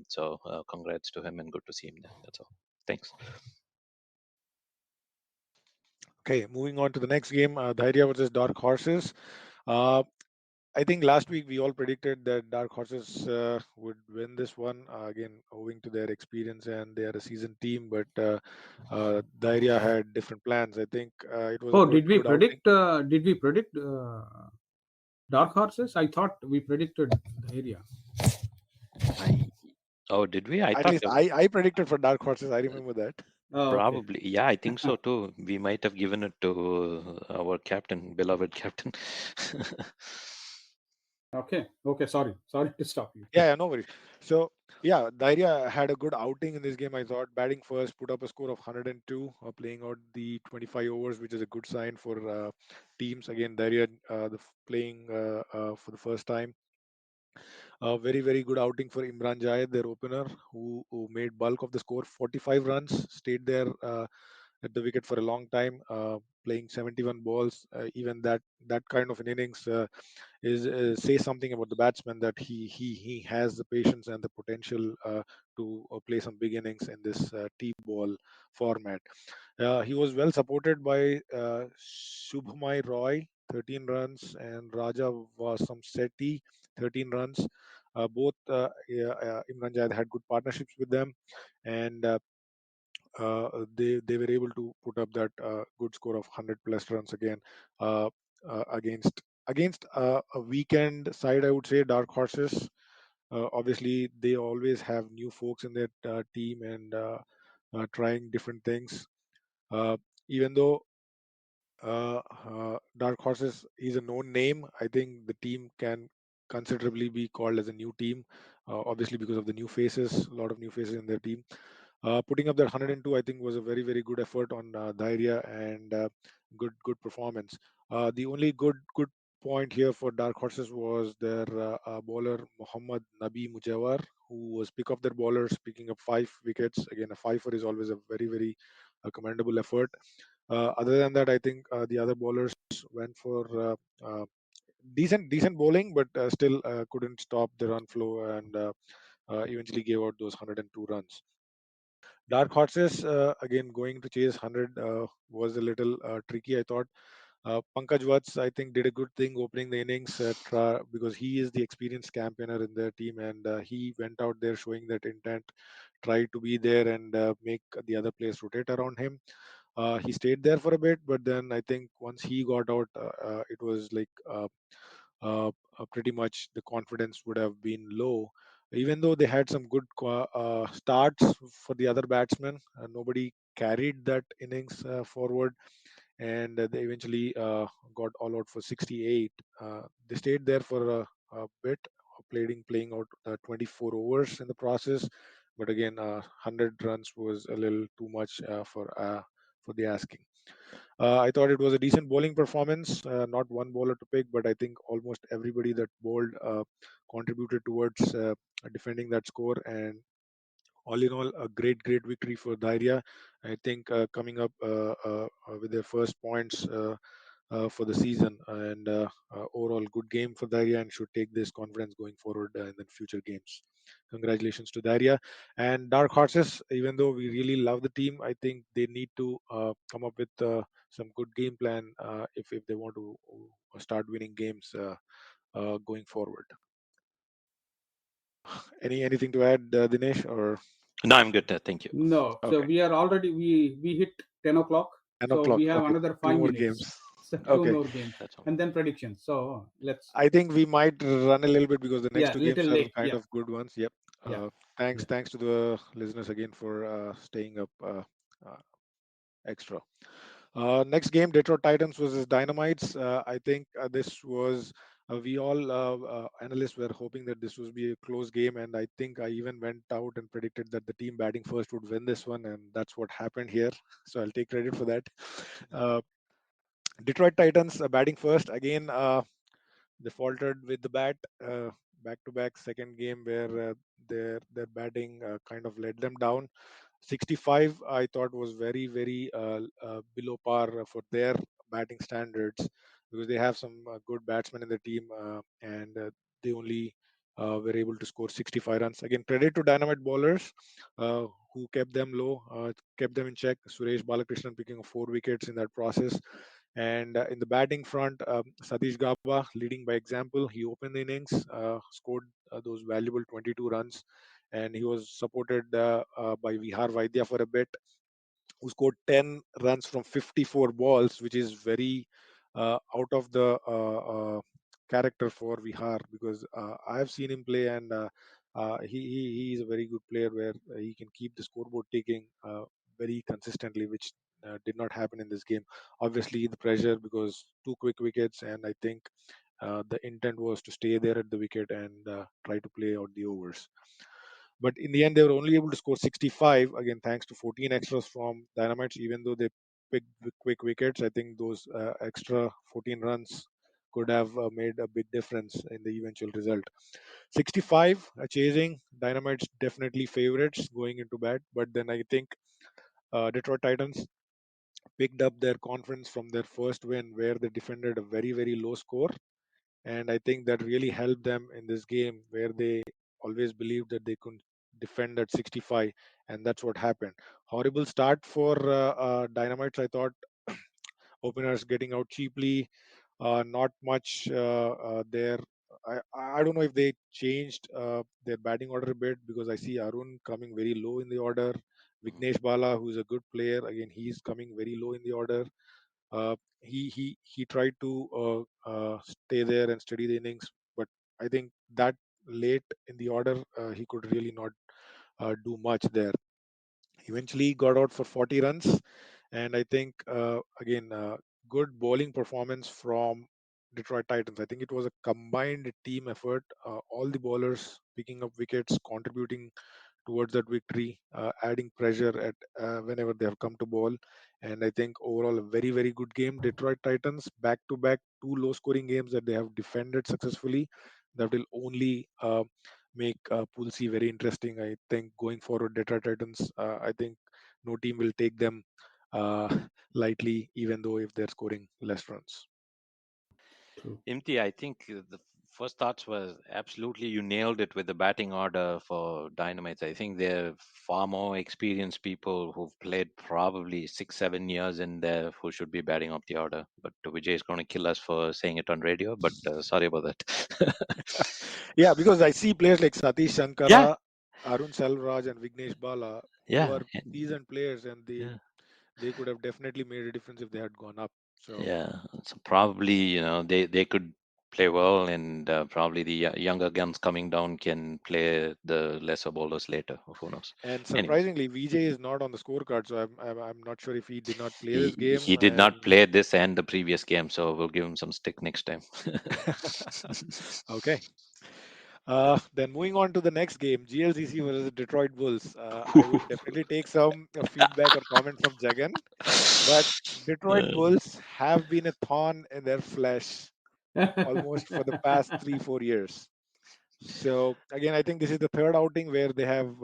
So congrats to him and good to see him there. That's all. Thanks. Okay, moving on to the next game, Dhairya versus Dark Horses. Uh, I think last week we all predicted that Dark Horses would win this one, again, owing to their experience and they are a seasoned team. But Dhairya had different plans. I think it was a Oh, good outing. did we predict dark horses? I thought we predicted the area. I Oh, did we? I At thought least I predicted for Dark Horses. I remember that. Oh, okay. probably. Yeah, I think so too. We might have given it to our captain, beloved captain. Okay. Okay. Sorry to stop you. Yeah, no worries. So, yeah, Dhairya had a good outing in this game, I thought. Batting first, put up a score of 102, playing out the 25 overs, which is a good sign for teams. Again, Dhairya playing for the first time. A very good outing for Imran Jayed, their opener, who made bulk of the score, 45 runs, stayed there at the wicket for a long time, playing 71 balls. Even that kind of an innings is say something about the batsman, that he has the patience and the potential to play some big innings in this T-ball format. He was well supported by Shubhamai Roy, 13 runs, and Raja Vasamseti, 13 runs. Imran Jayed had good partnerships with them, and they were able to put up that good score of 100 plus runs again, uh, against a weekend side, I would say, Dark Horses. Obviously, they always have new folks in their team and trying different things. Uh, Even though Dark Horses is a known name, I think the team can considerably be called as a new team, obviously because of the new faces, a lot of new faces in their team. Putting up that 102, I think, was a very good effort on Dhairya, and good performance. The only good point here for Dark Horses was their bowler Muhammad Nabi Mujawar, who was pick of their bowlers, picking up 5 wickets. Again, a fifer is always a very commendable effort. Other than that, I think the other bowlers went for decent bowling, but still couldn't stop the run flow, and eventually gave out those 102 runs. Dark Horses, again, going to chase 100 was a little tricky, I thought. Pankaj Vats, I think, did a good thing opening the innings, because he is the experienced campaigner in their team, and he went out there showing that intent, tried to be there and make the other players rotate around him. He stayed there for a bit, but then I think once he got out, it was like pretty much the confidence would have been low. Even though they had some good starts for the other batsmen, nobody carried that innings forward, and they eventually got all out for 68. They stayed there for a bit, playing out 24 overs in the process, but again, 100 runs was a little too much for the asking. I thought it was a decent bowling performance. Not one bowler to pick, but I think almost everybody that bowled contributed towards defending that score. And all in all, a great victory for Dhairya. I think coming up with their first points for the season, and overall good game for Dhairya, and should take this confidence going forward in the future games. Congratulations to Dhairya. And Dark Horses, even though we really love the team, I think they need to come up with some good game plan if they want to start winning games going forward. Anything to add, Dinesh, or No, I'm good. Thank you. No. So okay? we are already we hit 10 o'clock. 10 So o'clock. we have Okay, another two five more minutes. games. So two Okay. more games, That's all. and then predictions. So let's. I think we might run a little bit because the next Yeah, two games little are late. kind Yeah. of good ones. Yep. Yeah. Yeah. Thanks to the listeners again for staying up uh, extra. Next game, Detroit Titans versus Dynamites. I think this was we all analysts were hoping that this would be a close game, and I think I even went out and predicted that the team batting first would win this one, and that's what happened here. So I'll take credit for that. Uh, Detroit Titans batting first again. They faltered with the bat, back to back second game where their batting kind of let them down. 65 I thought was very below par for their batting standards, because they have some good batsmen in the team, and they only were able to score 65 runs. Again, credit to Dynamite bowlers who kept them low, kept them in check. Suresh Balakrishnan picking up 4 wickets in that process. And in the batting front, Satish Gaba leading by example. He opened the innings, scored those valuable 22 runs, and he was supported by Vihar Vaidya for a bit, who scored 10 runs from 54 balls, which is very out of the character for Vihar, because I have seen him play, and he is a very good player where he can keep the scoreboard ticking very consistently, which did not happen in this game. Obviously, the pressure because 2 quick wickets, and I think the intent was to stay there at the wicket and try to play out the overs. But in the end, they were only able to score 65, again, thanks to 14 extras from Dynamites, even though they picked quick wickets. I think those extra 14 runs could have made a big difference in the eventual result. 65 chasing, Dynamites definitely favorites going into bat. But then I think Detroit Titans picked up their confidence from their first win, where they defended a very, very low score. And I think that really helped them in this game, where they always believed that they could defend at 65, and that's what happened. Horrible start for Dynamites, I thought. Openers getting out cheaply, not much there. I don't know if they changed their batting order a bit, because I see Arun coming very low in the order. Vignesh Bala, who's a good player, again he's coming very low in the order. He tried to stay there and steady the innings, but I think that late in the order he could really not do much there. Eventually got out for 40 runs, and I think again good bowling performance from Detroit Titans. I think it was a combined team effort, all the bowlers picking up wickets, contributing towards that victory, adding pressure at whenever they have come to ball. And I think overall a very, very good game. Detroit Titans back to back two low scoring games that they have defended successfully. That will only make Pool C very interesting. I think going forward, Detroit Titans, I think no team will take them uh, lightly, even though if they're scoring less runs. True. Imti, I think the first thoughts was absolutely you nailed it with the batting order for Dynamites. I think they're far more experienced people who've played probably 6, 7 years in there who should be batting up the order. But Vijay is going to kill us for saying it on radio. But sorry about that. Yeah, because I see players like Satish Yeah, Shankara, Arun Selvaraj, and Vignesh Bala, who yeah, are seasoned players, and they yeah. they could have definitely made a difference if they had gone up. So, Yeah, so probably they could play well, and probably the younger guns coming down can play the lesser bowlers later. Who knows? and Anyway, surprisingly, VJ is not on the scorecard, so I'm not sure if he did not play this game. he did not And play this and the previous game, so we'll give him some stick next time. okay, then moving on to the next game, GLCC versus Detroit Bulls. I would definitely take some feedback or comment from Jagan, but Detroit Bulls have been a thorn in their flesh almost for the past 3 4 years. So again, I think this is the third outing where they have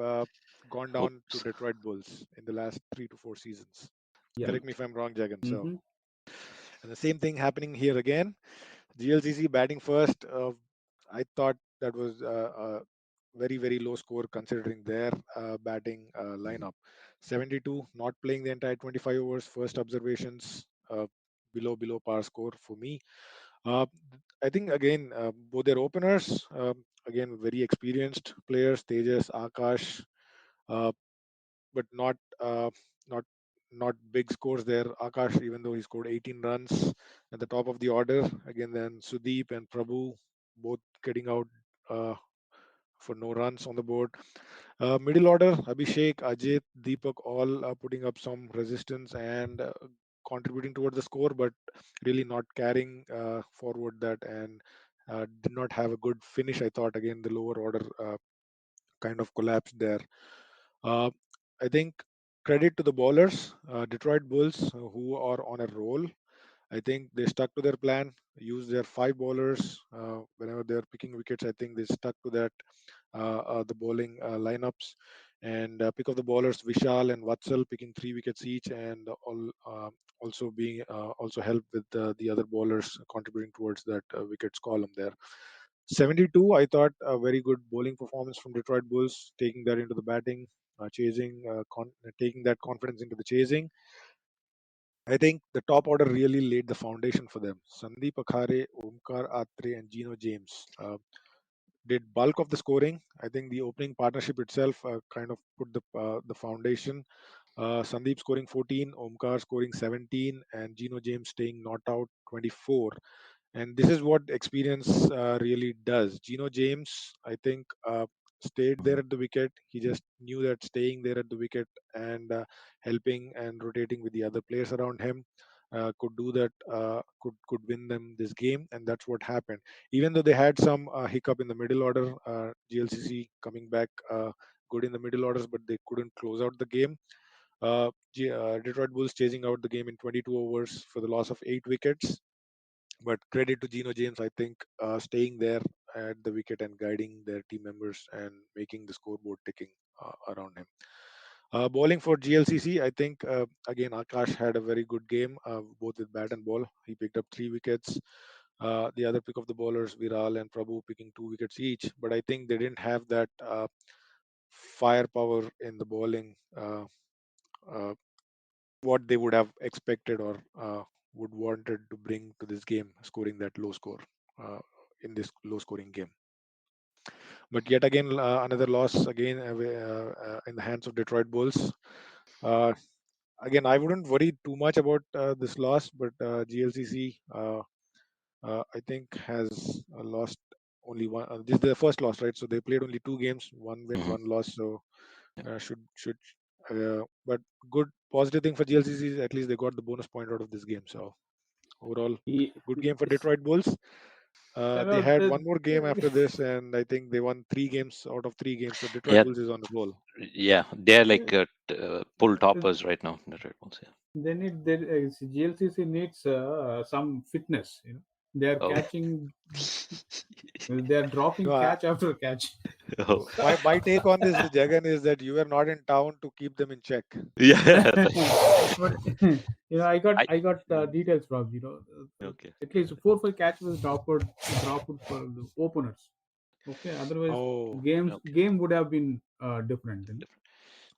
gone down to Oops. Detroit Bulls in the last 3 to 4 seasons. Yeah. Correct me if I'm wrong, Jagan. So, Hmm. and the same thing happening here again. GLCC batting first. I thought that was a very, very low score considering their batting lineup. 72, not playing the entire 25 overs. First observations, below par score for me. Uh, I think again, both their openers, again, very experienced players, Tejas, Akash, uh, but not not big scores there. Akash, even though he scored 18 runs at the top of the order, again then Sudeep and Prabhu both getting out uh, for no runs on the board. Middle order, Abhishek, Ajit, Deepak, all putting up some resistance and contributing towards the score, but really not carrying forward that, and did not have a good finish. I thought again the lower order kind of collapsed there. Uh, I think credit to the bowlers, Detroit Bulls, who are on a roll. I think they stuck to their plan, used their 5 bowlers whenever they were picking wickets. I think they stuck to that, the bowling lineups, and pick of the bowlers, Vishal and Vatsal picking 3 wickets each, and also helped with the other bowlers contributing towards that wickets column there. 72, I thought a very good bowling performance from Detroit Bulls, taking that into the batting, taking that confidence into the chasing. I think the top order really laid the foundation for them. Sandeep Akhare, Omkar Atre, and Gino James did bulk of the scoring. I think the opening partnership itself kind of put the foundation. Sandeep scoring 14, Omkar scoring 17, and Gino James staying not out 24. And this is what experience really does. Gino James, I think, stayed there at the wicket. He just knew that staying there at the wicket and helping and rotating with the other players around him could do that. Could win them this game, and that's what happened. Even though they had some hiccup in the middle order, GLCC coming back good in the middle orders, but they couldn't close out the game. Detroit Bulls chasing out the game in 22 overs for the loss of 8 wickets. But credit to Gino James, I think, staying there at the wicket and guiding their team members and making the scoreboard ticking around him. Bowling for GLCC, I think, again, Akash had a very good game, both with bat and ball. He picked up 3 wickets. The other pick of the bowlers, Viral and Prabhu, picking 2 wickets each. But I think they didn't have that firepower in the bowling, uh, what they would have expected or would wanted to bring to this game, scoring that low score uh, in this low scoring game. But yet again, another loss again in the hands of Detroit Bulls. Uh, Again, I wouldn't worry too much about this loss, but GLCC, I think, has lost only one. This is their first loss, right? So they played only 2 games, 1 win, Mhm. 1 loss. So Yeah. should but good positive thing for GLCC is at least they got the bonus point out of this game. So overall, good game for It's, Detroit Bulls. you They know, had the, one more game after this, and I think they won 3 games out of 3 games. So Detroit Yeah, Bulls is on the roll. yeah, they're like pull uh, toppers right now. The Red Bulls, yeah. they need GLCC needs some fitness. They are Oh. catching, they are dropping No, catch after catch. Oh. my take on this, Jagan, is that you were not in town to keep them in check. Yeah. But I I got Mm. details from okay. at least 4 5 catches dropped for the openers. Okay, otherwise Oh, Okay. game would have been different. Different.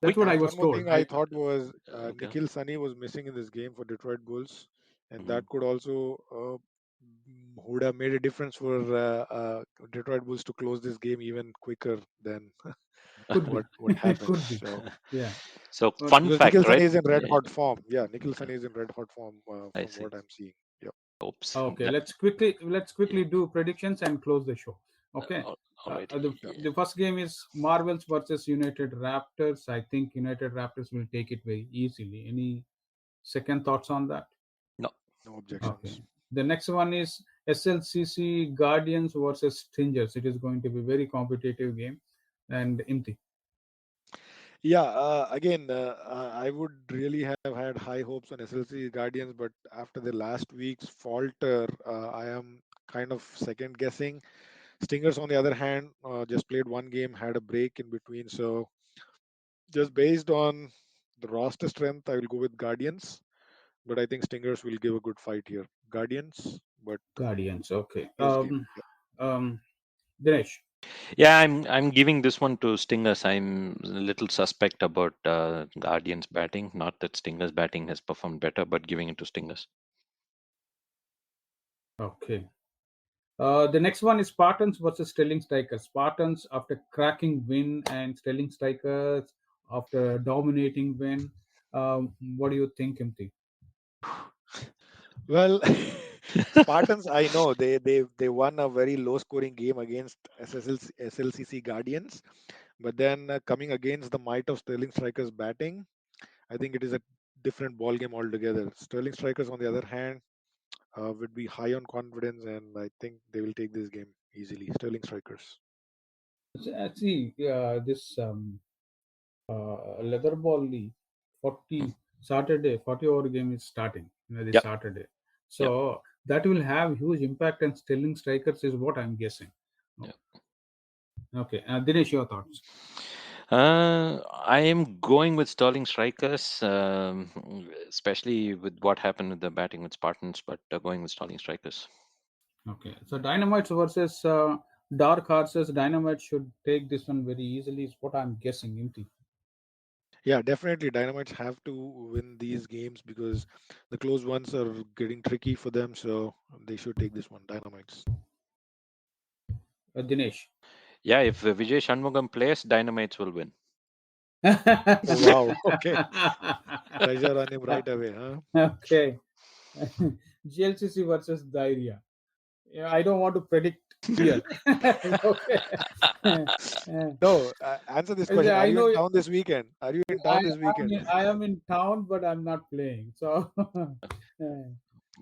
That's Quick. what I and was one more told. thing I thought was Okay. Nikhil Sunny was missing in this game for Detroit Bulls, and Hmm. that could also would have made a difference for Detroit Bulls to close this game even quicker than Could what be, happened. could be, So yeah. So But fun because Nikhil fact, right? Sunny is in red Yeah, hot form, yeah, Nikhil yeah, Sunny is in red hot form I from see. what I'm seeing. Yep. Oops. okay, That, let's yeah. quickly do predictions and close the show. Okay. Alrighty. The Yep. the first game is Marvels versus United Raptors. I think United Raptors will take it very easily. Any second thoughts on that? No. No Okay. objections. The next one is SLCC Guardians versus Stingers. It is going to be very competitive game. And Imti. Yeah, again, I would really have had high hopes on SLC Guardians, but after the last week's falter, I am kind of second guessing. Stingers, on the other hand, just played 1 game, had a break in between. So, just based on the roster strength, I will go with Guardians, but I think Stingers will give a good fight here. Guardians, but Guardians. Okay. close game. Yeah. Um, Dinesh. Yeah, I'm giving this one to Stingers. I'm a little suspect about Guardians batting. Not that Stingers batting has performed better, but giving it to Stingers. Okay. The next one is Spartans versus Sterling Strikers. Spartans after cracking win and Sterling Strikers after dominating win. What do you think, Imti? Well, Spartans, I know they won a very low scoring game against SLCC Guardians, but then coming against the might of Sterling Strikers batting, I think it is a different ball game altogether. Sterling Strikers, on the other hand, would be high on confidence, and I think they will take this game easily. Sterling Strikers. See, this leather ball league 40 Saturday 40 over game is starting. This Yep. Saturday, Yep. so that will have huge impact on Sterling Strikers is what I'm guessing. Yep. Okay, Dinesh, your thoughts? I am going with Sterling strikers, especially with what happened with the batting with Spartans, but going with Sterling strikers. Okay, so Dynamites versus Dark Horses. Dynamite should take this one very easily, is what I'm guessing. Inti. Yeah, definitely. Dynamites have to win these games because the close ones are getting tricky for them. So they should take this one. Dynamites. Dinesh. Yeah, if Vijay Shanmugam plays, Dynamites will win. Oh wow. Okay. Pressure on him right away, huh? Okay. GLCC versus Diarrhea. Yeah, I don't want to predict here. Okay. No, answer this question. Are I you know in town this weekend? Are you in town this weekend? I am in town, but I'm not playing. So,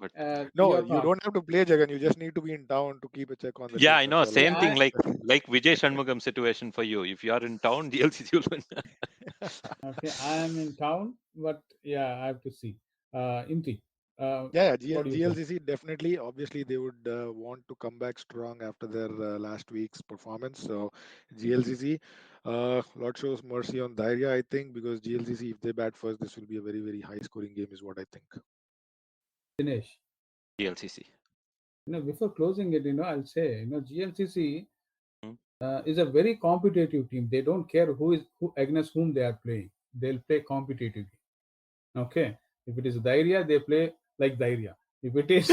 But No, your you thought. don't have to play, Jagan. You just need to be in town to keep a check on the yeah, league. I That's know. all I Same Yeah, thing want. like Vijay Shanmugam situation for you. If you are in town, GLCC will win. okay, I am in town, but yeah, I have to see. Inti, Yeah, what do you say? GLCC definitely. Obviously, they would want to come back strong after their last week's performance. So, GLCC, Lord shows mercy on Dhairya, I think, because GLCC, if they bat first, this will be a very, very high scoring game, is what I think. Dinesh. GLCC. Before closing it, I'll say, GLCC Hmm. is a very competitive team. They don't care who against whom they are playing. They'll play competitively. Okay. If it is Dairya, they play like Dairya. If it is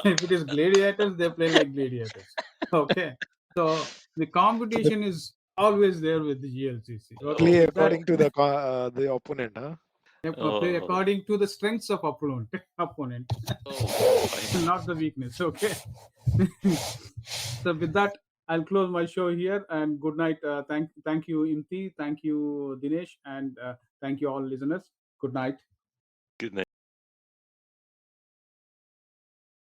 if it is gladiators, they play like gladiators. Okay. So the So they competition is always there with the GLCC. Okay. Oh, play With that, according to the opponent, huh? play oh, according to the strengths of opponent, oh, fine. not the weakness. Okay. So with that, I'll close my show here and good night. Thank you, Imti. Thank you, Dinesh, and thank you all listeners. Good night. Good night.